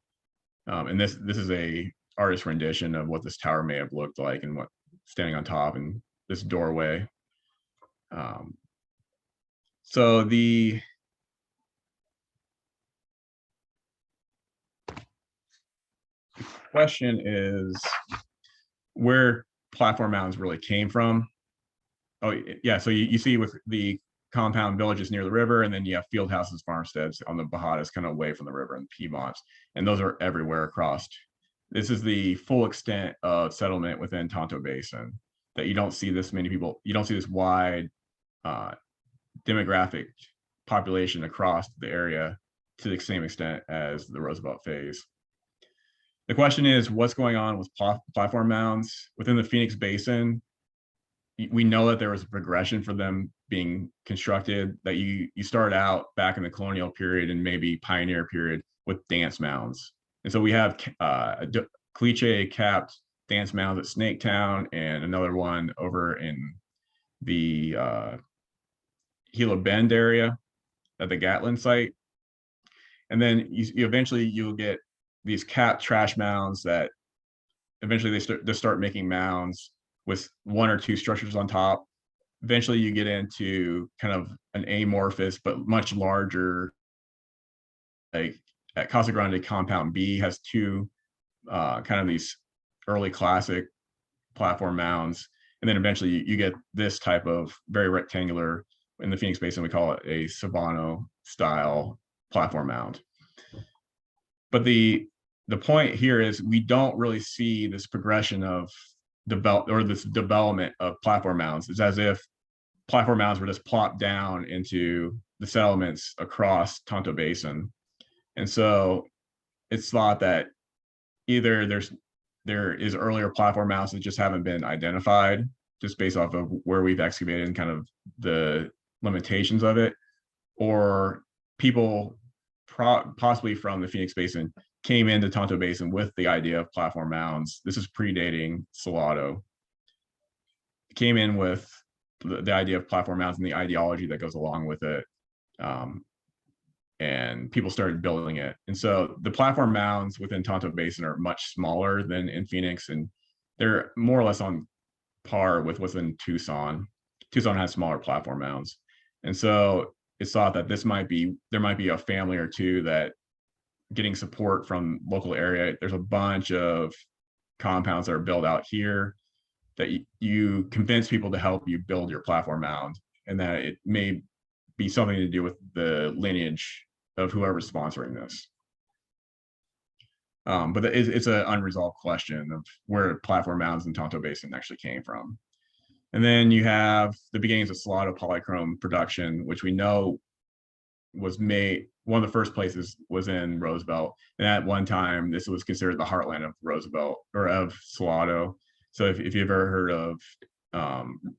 Speaker 1: And this is a artist rendition of what this tower may have looked like and what standing on top and this doorway. So the question is where platform mounds really came from. Oh yeah, so you see with the compound villages near the river, and then you have field houses, farmsteads on the Bajadas, kind of away from the river, and Piedmonts, and those are everywhere across. This is the full extent of settlement within Tonto Basin, that you don't see this many people, you don't see this wide demographic population across the area to the same extent as the Roosevelt phase. The question is, what's going on with platform mounds within the Phoenix Basin? We know that there was a progression for them being constructed, that you start out back in the colonial period and maybe pioneer period with dance mounds. And so we have cliche capped dance mounds at Snaketown and another one over in the Gila Bend area at the Gatlin site. And then you eventually you'll get these capped trash mounds that eventually they start making mounds with one or two structures on top. Eventually you get into kind of an amorphous but much larger, like at Casa Grande Compound B has two kind of these early classic platform mounds. And then eventually you get this type of very rectangular, in the Phoenix Basin, we call it a Sabano style platform mound. But the point here is we don't really see this progression of this development of platform mounds. It's as if platform mounds were just plopped down into the settlements across Tonto Basin. And so it's thought that either there is earlier platform mounds that just haven't been identified, just based off of where we've excavated and kind of the limitations of it, or people possibly from the Phoenix Basin came into Tonto Basin with the idea of platform mounds. This is predating Salado. Came in with the idea of platform mounds and the ideology that goes along with it. And people started building it. And so the platform mounds within Tonto Basin are much smaller than in Phoenix, and they're more or less on par with what's in Tucson. Tucson has smaller platform mounds. And so it's thought that there might be a family or two that getting support from local area. There's a bunch of compounds that are built out here that you convince people to help you build your platform mound, and that it may be something to do with the lineage of whoever's sponsoring this. But it's an unresolved question of where platform mounds in Tonto Basin actually came from. And then you have the beginnings of Salado polychrome production, which we know was made, one of the first places was in Roosevelt. And at one time, this was considered the heartland of Roosevelt, or of Salado. So if you've ever heard of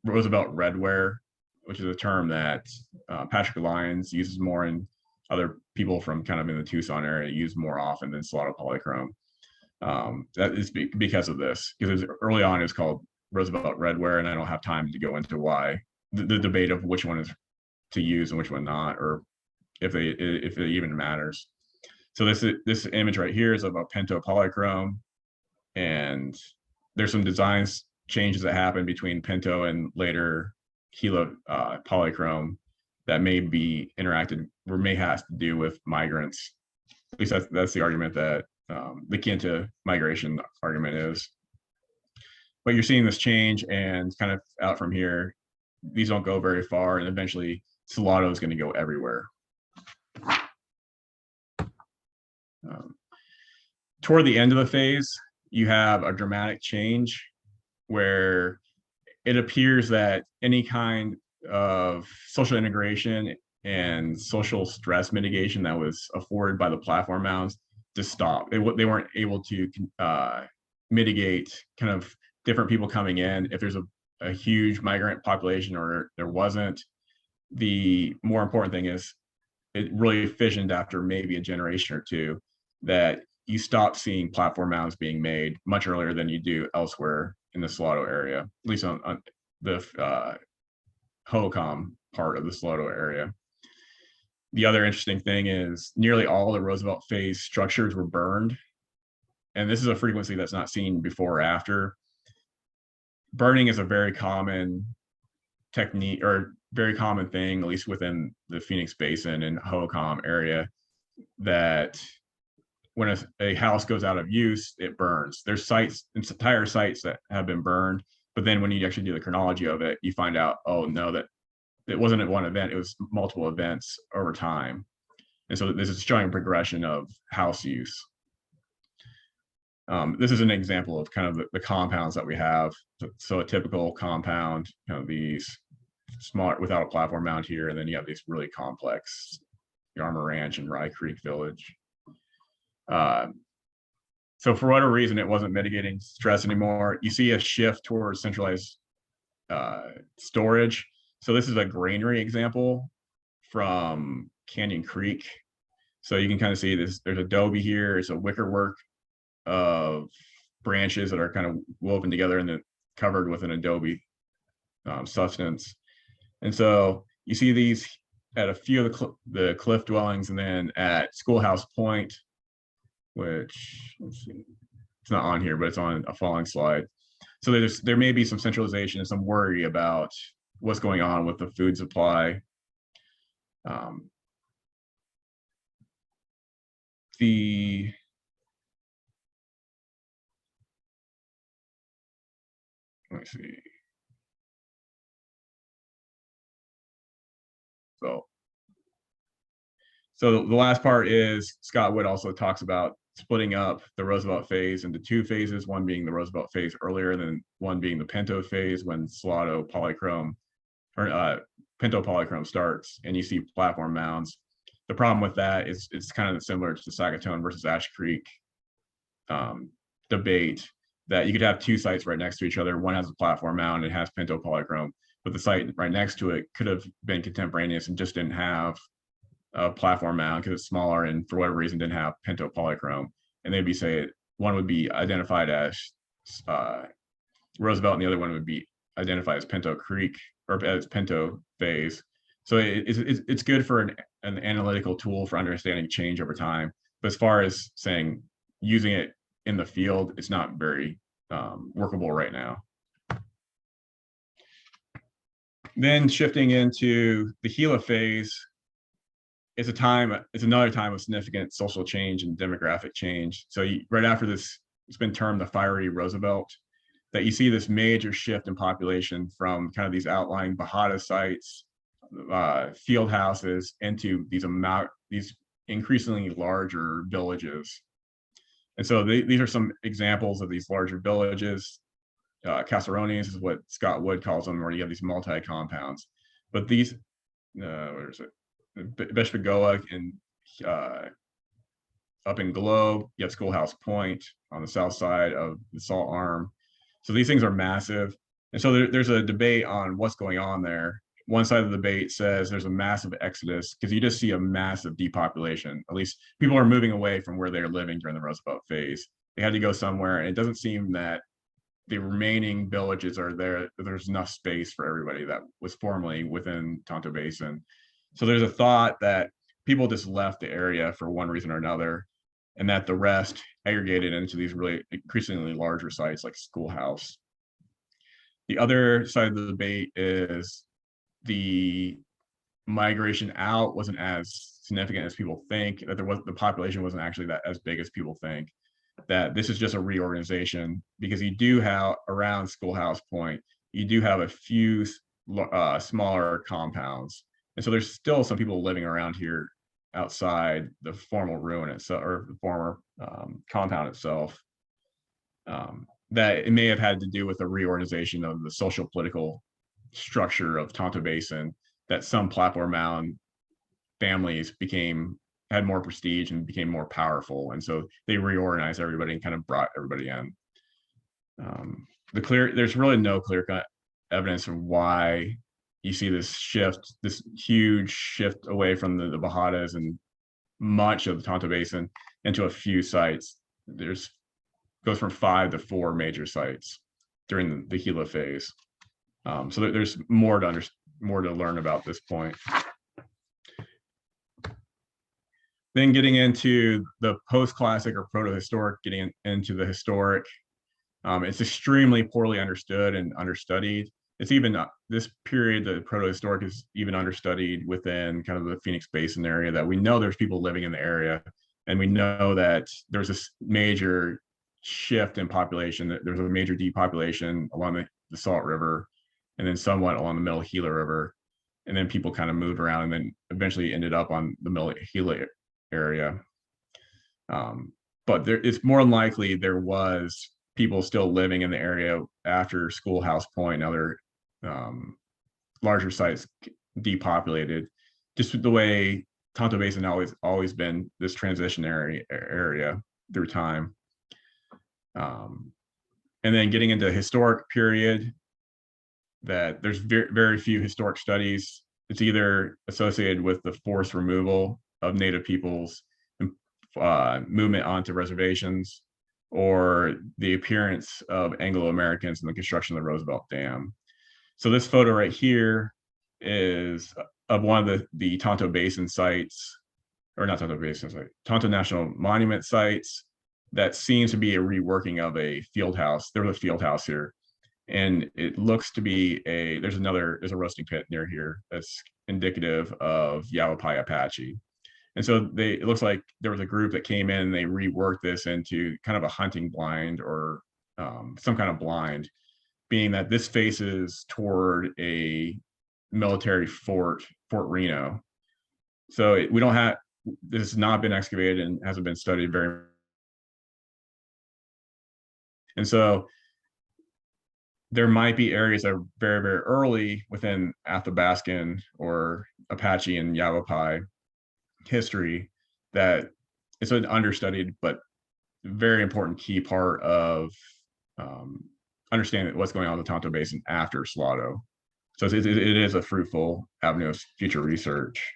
Speaker 1: Roosevelt redware, which is a term that Patrick Lyons uses more, and other people from kind of in the Tucson area use more often than Salado polychrome. That is because of this, because early on it was called Roosevelt redware, and I don't have time to go into why the debate of which one is to use and which one not, or if it even matters. So this image right here is of a Pinto polychrome, and there's some designs changes that happen between Pinto and later Gila polychrome that may be interacted or may have to do with migrants. At least that's the argument that the Quinta migration argument is. But you're seeing this change, and kind of out from here, these don't go very far, and eventually Salado is going to go everywhere. Toward the end of the phase, you have a dramatic change where it appears that any kind of social integration and social stress mitigation that was afforded by the platform mounds just stopped. They weren't able to mitigate kind of different people coming in. If there's a huge migrant population or there wasn't, the more important thing is it really fissioned after maybe a generation or two, that you stop seeing platform mounds being made much earlier than you do elsewhere in the Salado area, at least on the Hohokam part of the Salado area. The other interesting thing is nearly all the Roosevelt phase structures were burned. And this is a frequency that's not seen before or after. Burning is a very common technique or very common thing, at least within the Phoenix Basin and Hohokam area, that when a house goes out of use, it burns. There's sites, entire sites that have been burned, but then when you actually do the chronology of it, you find out, oh no, that it wasn't one event, it was multiple events over time. And so this is showing a progression of house use. This is an example of kind of the compounds that we have. So a typical compound, these small without a platform mound here, and then you have these really complex Yarmouth Ranch and Rye Creek Village. So for whatever reason, it wasn't mitigating stress anymore. You see a shift towards centralized storage. So this is a granary example from Canyon Creek. So you can kind of see this, there's adobe here, it's a wicker work of branches that are kind of woven together and then covered with an adobe substance. And so you see these at a few of the cliff dwellings, and then at Schoolhouse Point, which, let's see, it's not on here, but it's on a following slide. So there may be some centralization and some worry about what's going on with the food supply. Let me see. So the last part is Scott Wood also talks about splitting up the Roosevelt phase into two phases, one being the Roosevelt phase earlier, and then one being the Pinto phase when Salado polychrome or Pinto polychrome starts, and you see platform mounds. The problem with that is it's kind of similar to the Sagatone versus Ash Creek debate, that you could have two sites right next to each other. One has a platform mound, it has Pinto polychrome, but the site right next to it could have been contemporaneous and just didn't have a platform mound because it's smaller and for whatever reason didn't have Pinto polychrome. And they'd be say one would be identified as Roosevelt and the other one would be identified as Pinto Creek or as Pinto phase. So it's good for an analytical tool for understanding change over time. But as far as saying using it in the field, it's not very workable right now. Then shifting into the Gila phase, it's another time of significant social change and demographic change. So right after this, it's been termed the fiery Roosevelt, that you see this major shift in population from kind of these outlying Bajada sites, field houses, into these increasingly larger villages. And so these are some examples of these larger villages. Caserones is what Scott Wood calls them, where you have these multi-compounds. But these, where is it? Beshpagoa and up in Globe, you have Schoolhouse Point on the south side of the Salt Arm. So these things are massive. And so there's a debate on what's going on there. One side of the debate says there's a massive exodus because you just see a massive depopulation. At least people are moving away from where they're living during the Roosevelt phase. They had to go somewhere, and it doesn't seem that the remaining villages are there. There's enough space for everybody that was formerly within Tonto Basin. So there's a thought that people just left the area for one reason or another, and that the rest aggregated into these really increasingly larger sites like Schoolhouse. The other side of the debate is the migration out wasn't as significant as people think, that the population wasn't actually that as big as people think, that this is just a reorganization, because you do have around Schoolhouse Point, you do have a few smaller compounds. And so there's still some people living around here outside the formal ruin itself, or the former compound itself, that it may have had to do with the reorganization of the social political structure of Tonto Basin, that some platform mound families had more prestige and became more powerful. And so they reorganized everybody and kind of brought everybody in. There's really no clear-cut evidence of why you see this shift, this huge shift away from the Bajadas and much of the Tonto Basin into a few sites. Goes from 5 to 4 major sites. during the Gila phase. So there's more to learn about this point. Then getting into the post-classic or proto-historic, getting into the historic, it's extremely poorly understood and understudied. It's even this period, the proto-historic, is even understudied within kind of the Phoenix Basin area, that we know there's people living in the area, and we know that there's this major shift in population, that there's a major depopulation along the Salt River, and then somewhat along the Middle Gila River. And then people kind of moved around and then eventually ended up on the Middle Gila area. But it's more than likely there was people still living in the area after Schoolhouse Point and other larger sites depopulated, just the way Tonto Basin always been this transitionary area through time. And then getting into historic period, that there's very few historic studies. It's either associated with the forced removal of Native peoples, movement onto reservations, or the appearance of Anglo-Americans in the construction of the Roosevelt Dam. So this photo right here is of one of the Tonto Basin sites, or not Tonto Basin site, Tonto National Monument sites, that seems to be a reworking of a field house. There was a field house here, and it looks to be there's a roasting pit near here that's indicative of Yavapai Apache. And so it looks like there was a group that came in and they reworked this into kind of a hunting blind, or some kind of blind, being that this faces toward a military Fort Reno. So this has not been excavated and hasn't been studied very. And so there might be areas that are very, very early within Athabascan or Apache and Yavapai history that it's an understudied but very important key part of understanding what's going on in the Tonto Basin after Salado. So it is a fruitful avenue of future research.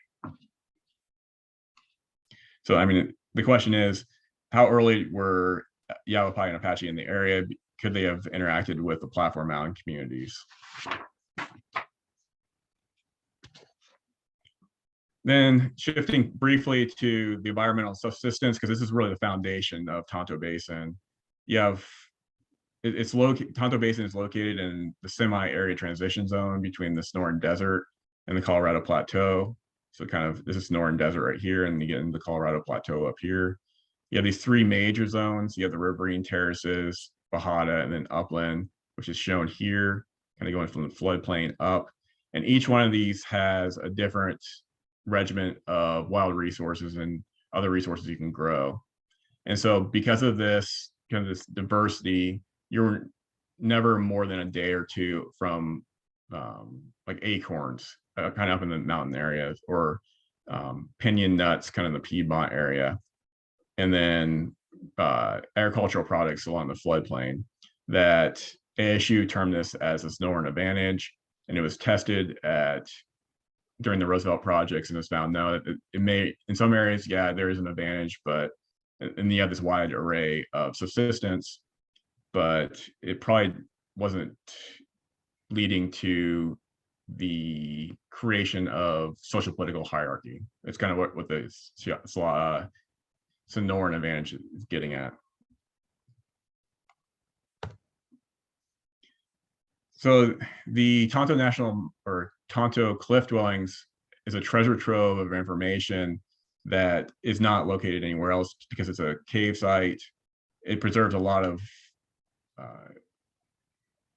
Speaker 1: So, I mean, the question is, how early were Yavapai and Apache in the area? Could they have interacted with the Platform Mountain communities? Then shifting briefly to the environmental subsistence, because this is really the foundation of Tonto Basin. Tonto Basin is located in the semi-arid transition zone between the Sonoran Desert and the Colorado Plateau. So this is Sonoran Desert right here, and you get into the Colorado Plateau up here. You have these three major zones. You have the riverine terraces, Bajada, and then upland, which is shown here, kind of going from the floodplain up. And each one of these has a different regiment of wild resources and other resources you can grow. And so because of this kind of this diversity, you're never more than a day or two from like acorns, kind of up in the mountain areas, or pinyon nuts, kind of in the Piedmont area, and then agricultural products along the floodplain. That ASU termed this as a Sonoran advantage, and it was tested during the Roosevelt projects, and was found no, it may, in some areas, yeah, there is an advantage, but and you have this wide array of subsistence, but it probably wasn't leading to the creation of social political hierarchy. It's kind of what the Sonoran advantage is getting at. So the Tonto National or Tonto Cliff Dwellings is a treasure trove of information that is not located anywhere else because it's a cave site. It preserves a lot of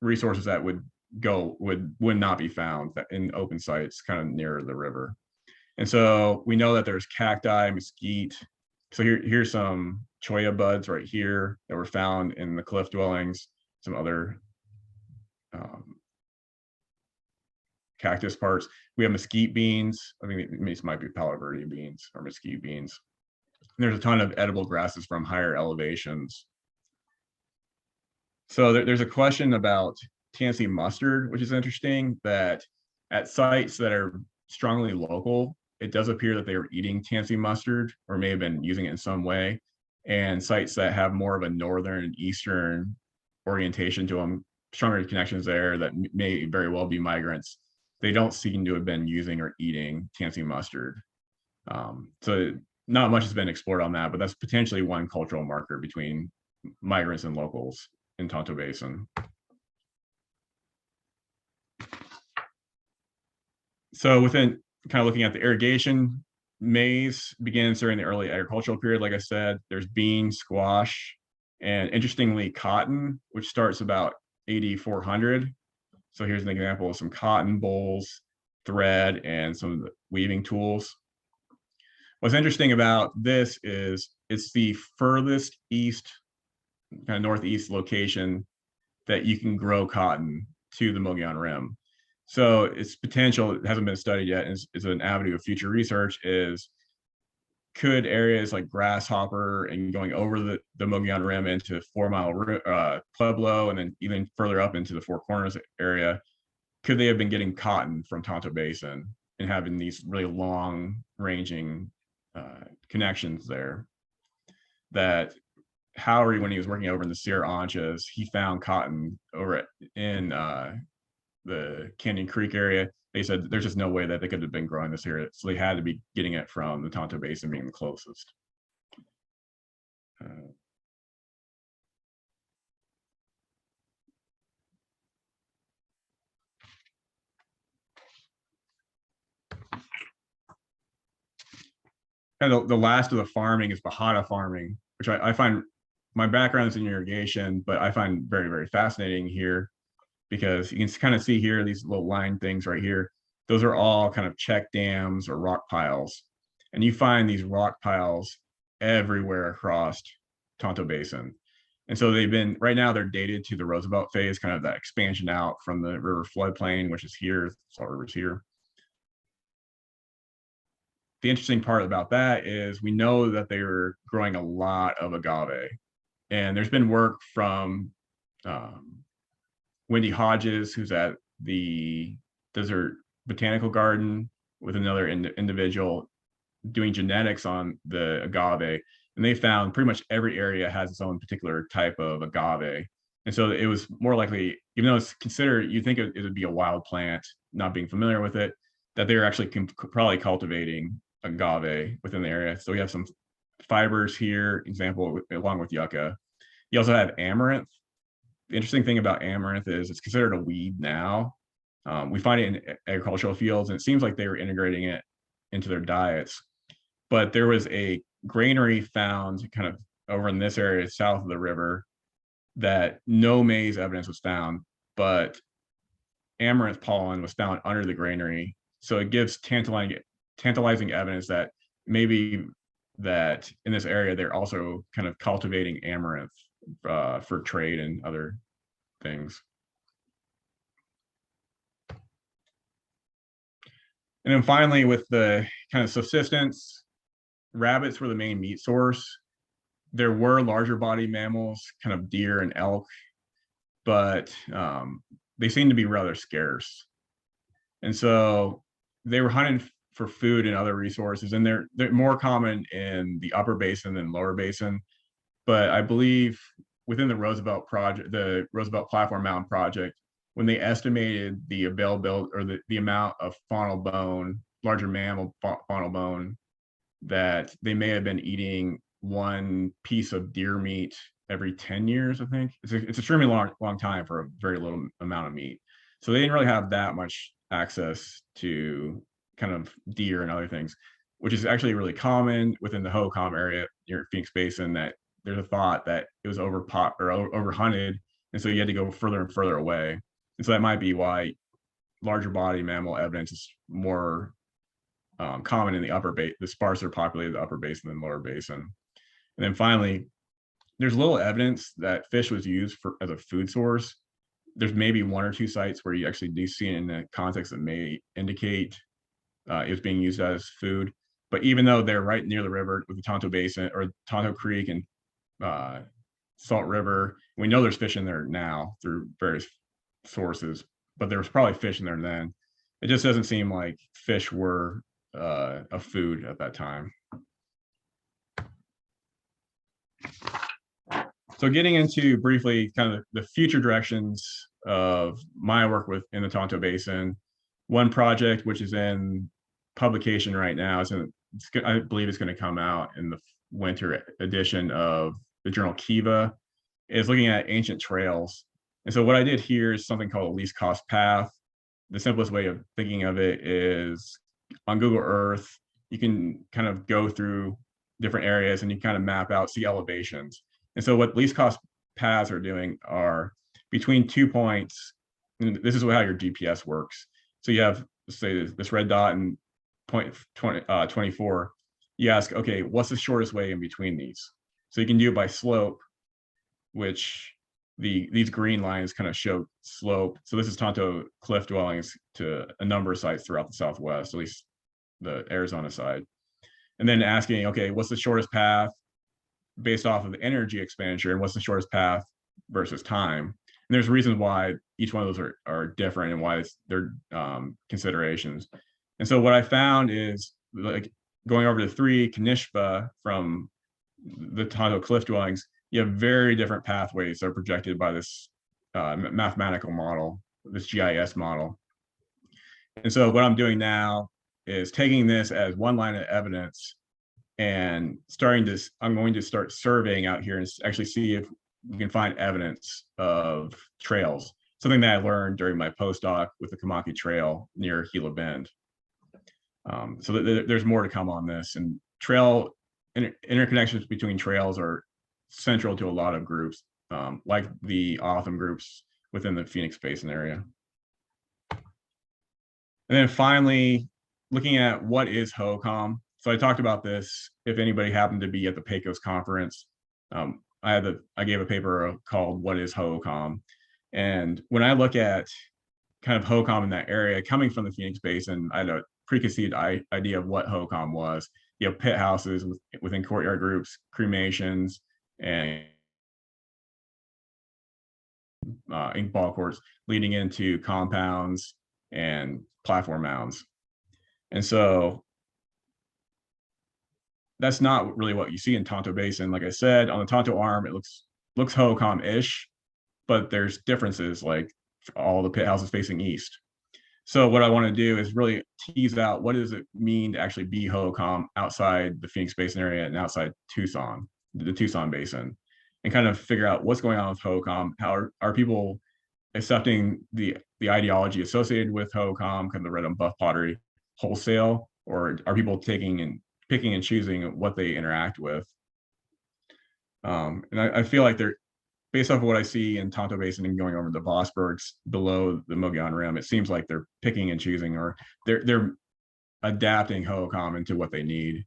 Speaker 1: resources that would not be found in open sites kind of near the river. And so we know that there's cacti, mesquite. So here's some cholla buds right here that were found in the cliff dwellings, some other cactus parts. We have mesquite beans. I think these might be Palo Verde beans or mesquite beans. And there's a ton of edible grasses from higher elevations. So there's a question about tansy mustard, which is interesting, that at sites that are strongly local, it does appear that they were eating tansy mustard or may have been using it in some way. And sites that have more of a northern and eastern orientation to them stronger connections there that may very well be migrants. They don't seem to have been using or eating tansy mustard. So not much has been explored on that, but that's potentially one cultural marker between migrants and locals in Tonto Basin. So within kind of looking at the irrigation, maize begins during the early agricultural period. Like I said, there's beans, squash, and interestingly, cotton, which starts about AD 400. So here's an example of some cotton bolls, thread, and some of the weaving tools. What's interesting about this is it's the furthest east, kind of northeast location that you can grow cotton to the Mogollon Rim. So its potential, it hasn't been studied yet, and is an avenue of future research, is could areas like Grasshopper and going over the Mogollon Rim into 4 Mile Pueblo and then even further up into the Four Corners area, could they have been getting cotton from Tonto Basin and having these really long ranging connections there? That Howery, when he was working over in the Sierra Anchas, he found cotton over in the Canyon Creek area. They said there's just no way that they could have been growing this here, so they had to be getting it from the Tonto Basin being the closest. And the last of the farming is Bajada farming, which I find, my background is in irrigation, but I find very, very fascinating here because you can kind of see here, these little line things right here. Those are all kind of check dams or rock piles. And you find these rock piles everywhere across Tonto Basin. And so they've been, right now they're dated to the Roosevelt phase, kind of that expansion out from the river floodplain, which is here, Salt River's here. The interesting part about that is we know that they were growing a lot of agave. And there's been work from Wendy Hodges, who's at the Desert Botanical Garden with another individual doing genetics on the agave. And they found pretty much every area has its own particular type of agave. And so it was more likely, even though it's considered, you think it would be a wild plant, not being familiar with it, that they were actually probably cultivating agave within the area. So we have some fibers here, example, along with yucca. You also have amaranth. The interesting thing about amaranth is it's considered a weed now. We find it in agricultural fields, and it seems like they were integrating it into their diets. But there was a granary found kind of over in this area south of the river that no maize evidence was found, but amaranth pollen was found under the granary. So it gives tantalizing evidence that maybe that in this area they're also kind of cultivating amaranth for trade and other things. And then finally, with the kind of subsistence, rabbits were the main meat source. There were larger body mammals, kind of deer and elk, but they seem to be rather scarce. And so they were hunted for food and other resources, and they're more common in the upper basin than lower basin. But I believe within the Roosevelt project, the Roosevelt Platform Mountain project, when they estimated the availability or the amount of faunal bone, larger mammal faunal bone, that they may have been eating one piece of deer meat every 10 years, I think. It's extremely long time for a very little amount of meat. So they didn't really have that much access to kind of deer and other things, which is actually really common within the Ho-Com area near Phoenix Basin, that there's a thought that it was over hunted, and so you had to go further and further away. And so that might be why larger body mammal evidence is more common in the upper basin, the sparser populated upper basin than lower basin. And then finally, there's little evidence that fish was used as a food source. There's maybe one or two sites where you actually do see it in a context that may indicate it was being used as food. But even though they're right near the river with the Tonto Basin or Tonto Creek and Salt River, we know there's fish in there now through various sources, but there was probably fish in there then. It just doesn't seem like fish were a food at that time. So getting into briefly kind of the future directions of my work in the Tonto Basin. One project, which is in publication right now, I believe it's going to come out in the winter edition of the journal Kiva, is looking at ancient trails. And so what I did here is something called a least cost path. The simplest way of thinking of it is on Google Earth, you can kind of go through different areas and you kind of map out, see elevations. And so what least cost paths are doing are between 2 points, and this is how your GPS works. So you have, say, this red dot and point 24. You ask, okay, what's the shortest way in between these? So you can do it by slope, which these green lines kind of show slope. So this is Tonto cliff dwellings to a number of sites throughout the Southwest, at least the Arizona side. And then asking, okay, what's the shortest path based off of the energy expenditure, and what's the shortest path versus time? And there's reasons why each one of those are different and why they're considerations. And so what I found is, like, going over to 3 Kanishba from the Tonto cliff dwellings, you have very different pathways that are projected by this mathematical model, this GIS model. And so what I'm doing now is taking this as one line of evidence and I'm going to start surveying out here and actually see if we can find evidence of trails, something that I learned during my postdoc with the Kamaki Trail near Gila Bend. So there's more to come on this, and trail interconnections between trails are central to a lot of groups, like the Otham groups within the Phoenix Basin area. And then finally, looking at what is HOCOM. So I talked about this, if anybody happened to be at the PECOS conference. I gave a paper called What is HOCOM? And when I look at kind of HOCOM in that area, coming from the Phoenix Basin, I had a preconceived idea of what HOCOM was. You have pit houses within courtyard groups, cremations, and ink ball courts leading into compounds and platform mounds. And so that's not really what you see in Tonto Basin. Like I said, on the Tonto Arm, it looks HOCOM-ish, but there's differences, like all the pit houses facing east. So what I want to do is really tease out, what does it mean to actually be HOCOM outside the Phoenix Basin area and outside Tucson, the Tucson Basin, and kind of figure out what's going on with HOCOM. How are people accepting the ideology associated with HOCOM, kind of the red and buff pottery wholesale, or are people picking and choosing what they interact with? And I feel like they're, based off of what I see in Tonto Basin and going over the Vosbergs below the Mogollon Rim, it seems like they're picking and choosing, or they're adapting HOCOM into what they need.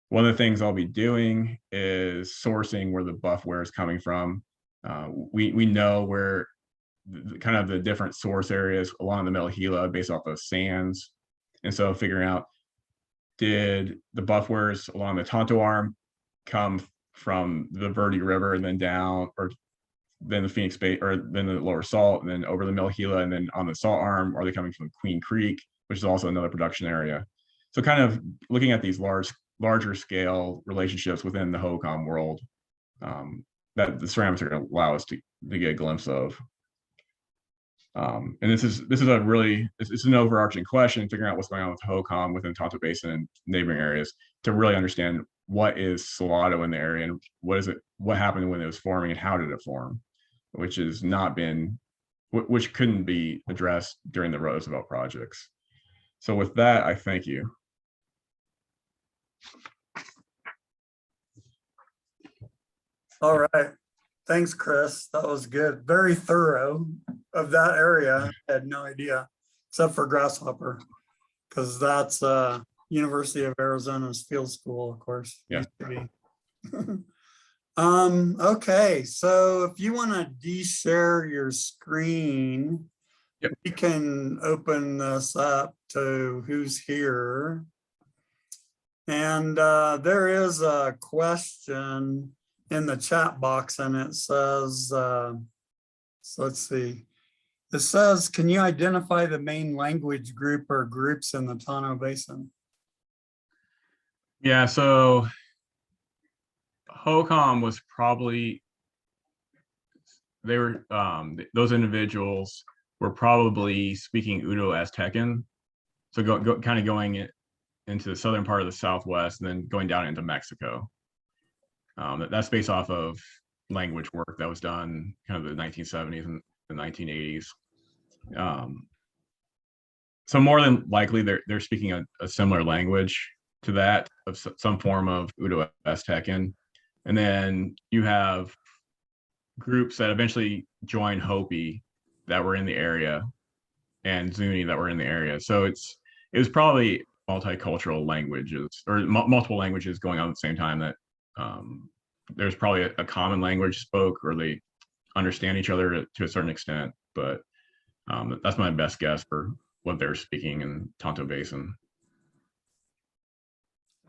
Speaker 1: One of the things I'll be doing is sourcing where the buffware is coming from. We know where kind of the different source areas along the Middle Gila based off of sands. And so figuring out, did the buffwares along the Tonto Arm come from the Verde River and then down, or then the Phoenix Bay, or then the Lower Salt, and then over the Middle Gila, and then on the Salt Arm, are they coming from Queen Creek, which is also another production area? So kind of looking at these larger scale relationships within the HOCOM world, that the ceramics are going to allow us to get a glimpse of. And this is an overarching question, figuring out what's going on with HOCOM within Tonto Basin and neighboring areas, to really understand what is Salado in the area, and what happened when it was forming, and how did it form, which couldn't be addressed during the Roosevelt projects. So with that, I thank you.
Speaker 2: All right. Thanks, Chris. That was good. Very thorough of that area. I had no idea, except for Grasshopper, because that's University of Arizona's field school, of course.
Speaker 1: Yeah.
Speaker 2: Okay, so if you want to de-share your screen,
Speaker 1: yep,
Speaker 2: we can open this up to who's here. And there is a question in the chat box, and it says, so let's see. It says, can you identify the main language group or groups in the Tonto Basin?
Speaker 1: Yeah, so HOCOM was probably they were those individuals were probably speaking Uto-Aztecan. So kind of going into the southern part of the Southwest and then going down into Mexico. That's based off of language work that was done kind of the 1970s and the 1980s. So more than likely, they're speaking a similar language to that of some form of Uto-Aztecan. And then you have groups that eventually joined Hopi that were in the area and Zuni that were in the area. So it was probably multicultural languages or multiple languages going on at the same time that there's probably a common language spoke or they understand each other to a certain extent. But that's my best guess for what they're speaking in Tonto Basin.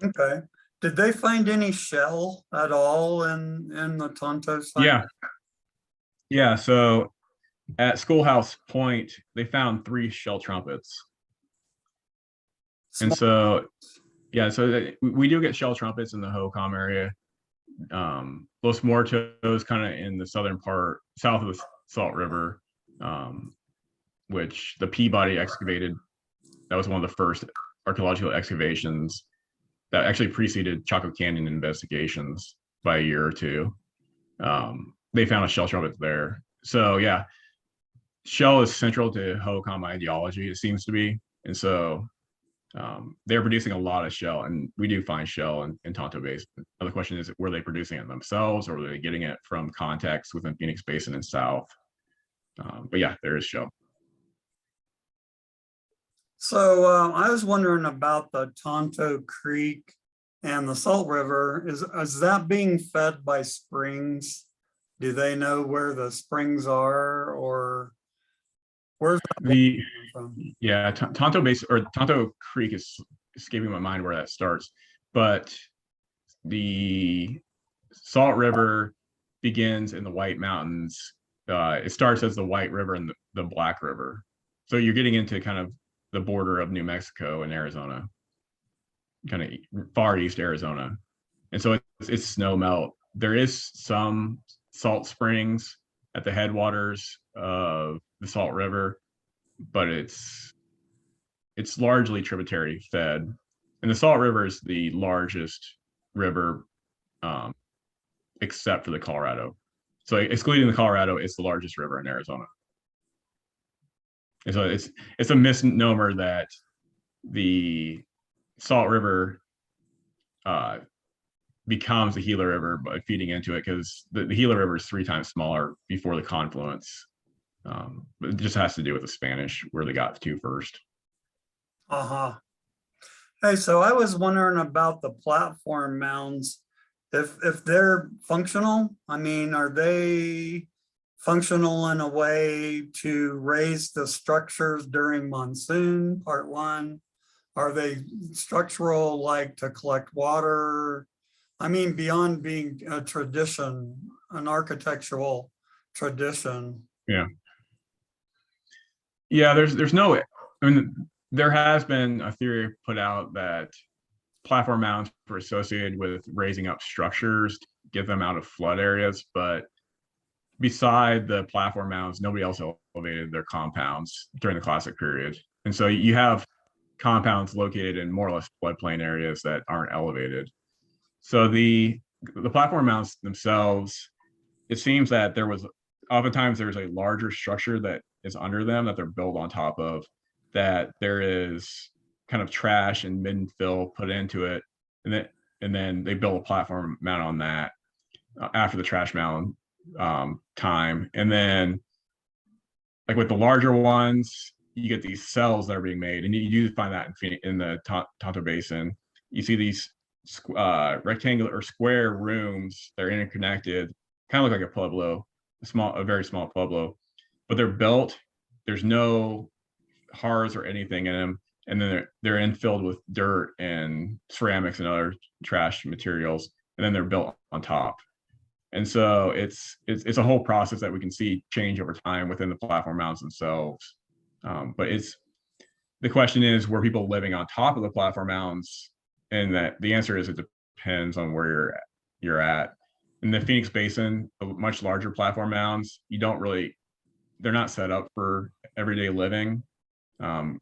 Speaker 2: Okay. Did they find any shell at all in the Tonto site?
Speaker 1: Yeah. Yeah. So at Schoolhouse Point, they found 3 shell trumpets. And so, yeah, so we do get shell trumpets in the Hocom area. Los Muertos kind of in the southern part, south of the Salt River, which the Peabody excavated. That was one of the first archaeological excavations that actually preceded Chaco Canyon investigations by a year or two. They found a shell trumpet there. So yeah, shell is central to Hocom ideology, it seems to be. And so they're producing a lot of shell, and we do find shell in Tonto Basin. Now, the question is, were they producing it themselves or were they getting it from contacts within Phoenix Basin and south? But yeah, there is shell.
Speaker 2: So I was wondering about the Tonto Creek and the Salt River. Is that being fed by springs? Do they know where the springs are, or where's that
Speaker 1: The
Speaker 2: from?
Speaker 1: Yeah, Tonto Basin or Tonto Creek is escaping my mind where that starts, but the Salt River begins in the White Mountains. It starts as the White River and the Black River. So you're getting into kind of the border of New Mexico and Arizona, kind of far east Arizona. And so it's snow melt. There is some salt springs at the headwaters of the Salt River, but it's largely tributary fed. And the Salt River is the largest river except for the Colorado. So excluding the Colorado, it's the largest river in Arizona. And so it's a misnomer that the Salt River becomes the Gila River by feeding into it, because the Gila River is 3 times smaller before the confluence. But it just has to do with the Spanish, where they got to first.
Speaker 2: Uh-huh. Hey, so I was wondering about the platform mounds. If they're functional, I mean, are they functional in a way to raise the structures during monsoon, part 1? Are they structural, like to collect water? I mean, beyond being a tradition, an architectural tradition.
Speaker 1: Yeah. Yeah, there's no, I mean, there has been a theory put out that platform mounds were associated with raising up structures to get them out of flood areas, but beside the platform mounds, nobody else elevated their compounds during the Classic period. And so you have compounds located in more or less floodplain areas that aren't elevated. So the platform mounds themselves, it seems that oftentimes there's a larger structure that is under them that they're built on top of, that there is kind of trash and mid-fill put into it, and then they build a platform mount on that after the trash mound time. And then like with the larger ones, you get these cells that are being made, and you do find that in the Tonto Basin. You see these rectangular or square rooms that are interconnected, kind of look like a pueblo, a very small pueblo, but they're built. There's no hearths or anything in them, and then they're infilled with dirt and ceramics and other trash materials, and then they're built on top. And so it's a whole process that we can see change over time within the platform mounds themselves. But the question is, were people living on top of the platform mounds? And that the answer is, it depends on where you're at. In the Phoenix Basin, the much larger platform mounds, they're not set up for everyday living,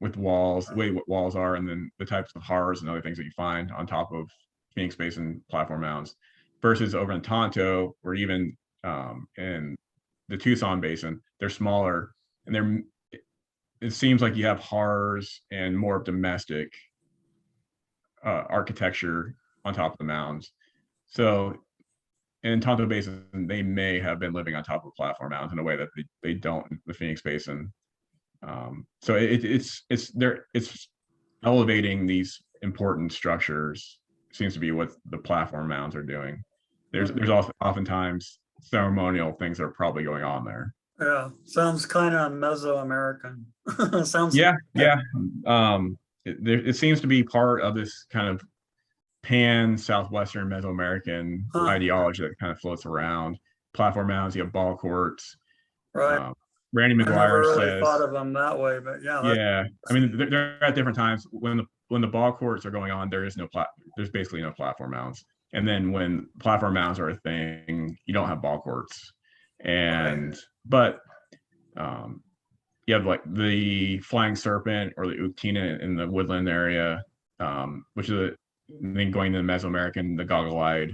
Speaker 1: with walls, the way what walls are, and then the types of horrors and other things that you find on top of Phoenix Basin platform mounds, versus over in Tonto, or even in the Tucson Basin, they're smaller, and it seems like you have horrors and more domestic architecture on top of the mounds. So in Tonto Basin, they may have been living on top of platform mounds in a way that they don't in the Phoenix Basin. So it's elevating these important structures seems to be what the platform mounds are doing. There's also oftentimes ceremonial things that are probably going on there.
Speaker 2: Yeah, sounds kind of Mesoamerican. Sounds.
Speaker 1: Yeah. It seems to be part of this kind of pan Southwestern Mesoamerican ideology that kind of floats around. Platform mounds, you have ball courts.
Speaker 2: Right.
Speaker 1: Randy
Speaker 2: I never
Speaker 1: McGuire
Speaker 2: really
Speaker 1: says,
Speaker 2: thought of them that way, but yeah.
Speaker 1: yeah. I mean, they're at different times. When the ball courts are going on, there's basically no platform mounds. And then when platform mounds are a thing, you don't have ball courts. And but you have like the flying serpent or the Uktina in the woodland area, which is then going to the Mesoamerican, the goggle-eyed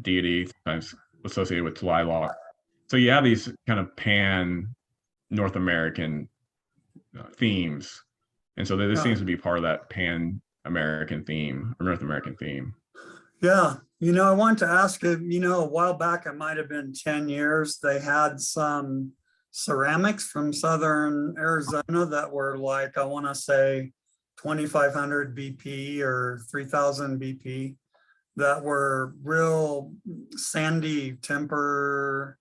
Speaker 1: deity, sometimes associated with Tlaloc. So you have these kind of pan North American themes, and so this seems to be part of that pan American theme or North American theme.
Speaker 2: Yeah, I wanted to ask you, a while back, it might have been 10 years, they had some ceramics from southern Arizona that were like, I want to say 2,500 BP or 3,000 BP, that were real sandy temper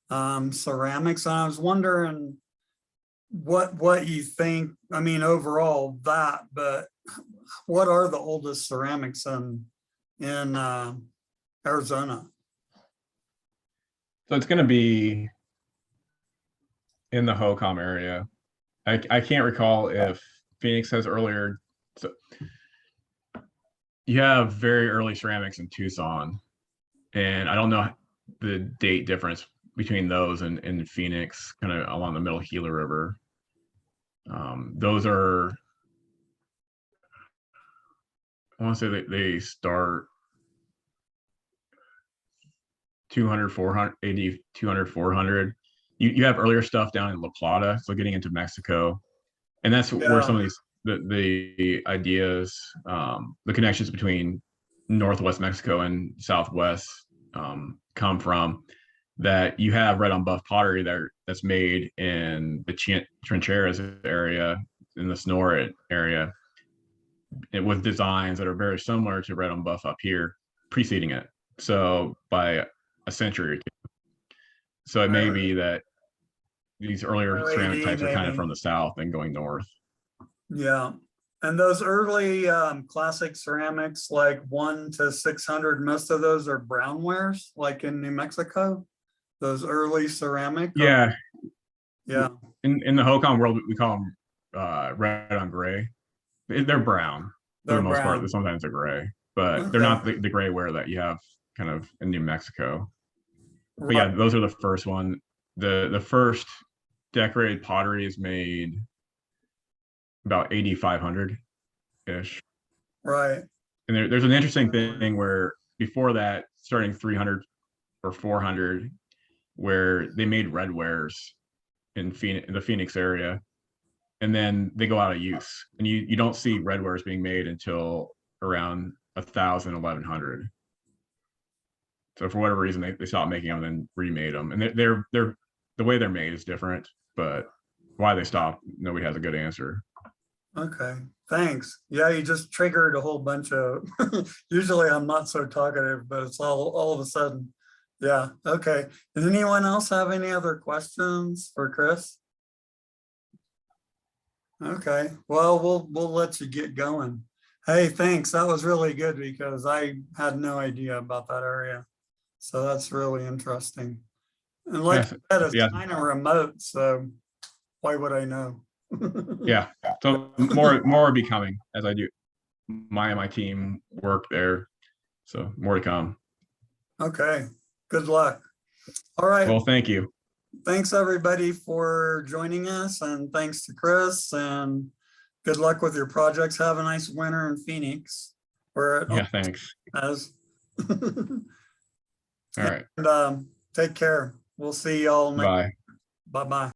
Speaker 2: ceramics. And I was wondering what you think, I mean, overall that, but what are the oldest ceramics in Arizona?
Speaker 1: So it's going to be in the HOCOM area. I can't recall if Phoenix has earlier. So you have very early ceramics in Tucson, and I don't know the date difference between those and Phoenix, kind of along the middle Gila River. Those are, I want to say that they start 200, 400, 80, 200, 400. You have earlier stuff down in La Plata, so getting into Mexico. And that's where some of these, the ideas, the connections between Northwest Mexico and Southwest come from, that you have red on buff pottery that's made in the Trincheras area, in the Sonoran area, with designs that are very similar to red on buff up here, preceding it. So by a century or two. So it may be that these earlier ceramic types are kind of from the south and going north.
Speaker 2: Yeah. And those early classic ceramics, like 1 to 600, most of those are brownwares, like in New Mexico. Those early ceramic.
Speaker 1: Yeah.
Speaker 2: Yeah.
Speaker 1: In the HOCOM world, we call them red on gray. They're brown for the most part. Sometimes they're gray, but they're not the gray ware that you have kind of in New Mexico. But yeah, those are the first one. The first decorated pottery is made about 8,500 ish.
Speaker 2: Right.
Speaker 1: And there's an interesting thing where before that, starting 300 or 400, where they made red wares in the Phoenix area, and then they go out of use, and you don't see red wares being made until around 1,000, 1,100. So for whatever reason, they stopped making them and then remade them, and they're the way they're made is different, but why they stopped, nobody has a good answer.
Speaker 2: Okay, thanks. Yeah, you just triggered a whole bunch of, usually I'm not so talkative, but it's all of a sudden. Yeah, okay. Does anyone else have any other questions for Chris? Okay, well, we'll let you get going. Hey, thanks. That was really good because I had no idea about that area. So that's really interesting. And like I said, it's kind of remote, so why would I know?
Speaker 1: Yeah. So more will be coming as I do my team work there. So more to come.
Speaker 2: Okay. Good luck. All right.
Speaker 1: Well, thank you.
Speaker 2: Thanks everybody for joining us, and thanks to Chris, and good luck with your projects. Have a nice winter in Phoenix. Where it
Speaker 1: Yeah, thanks.
Speaker 2: has.
Speaker 1: All right.
Speaker 2: And take care. We'll see y'all next.
Speaker 1: Bye.
Speaker 2: Bye-bye.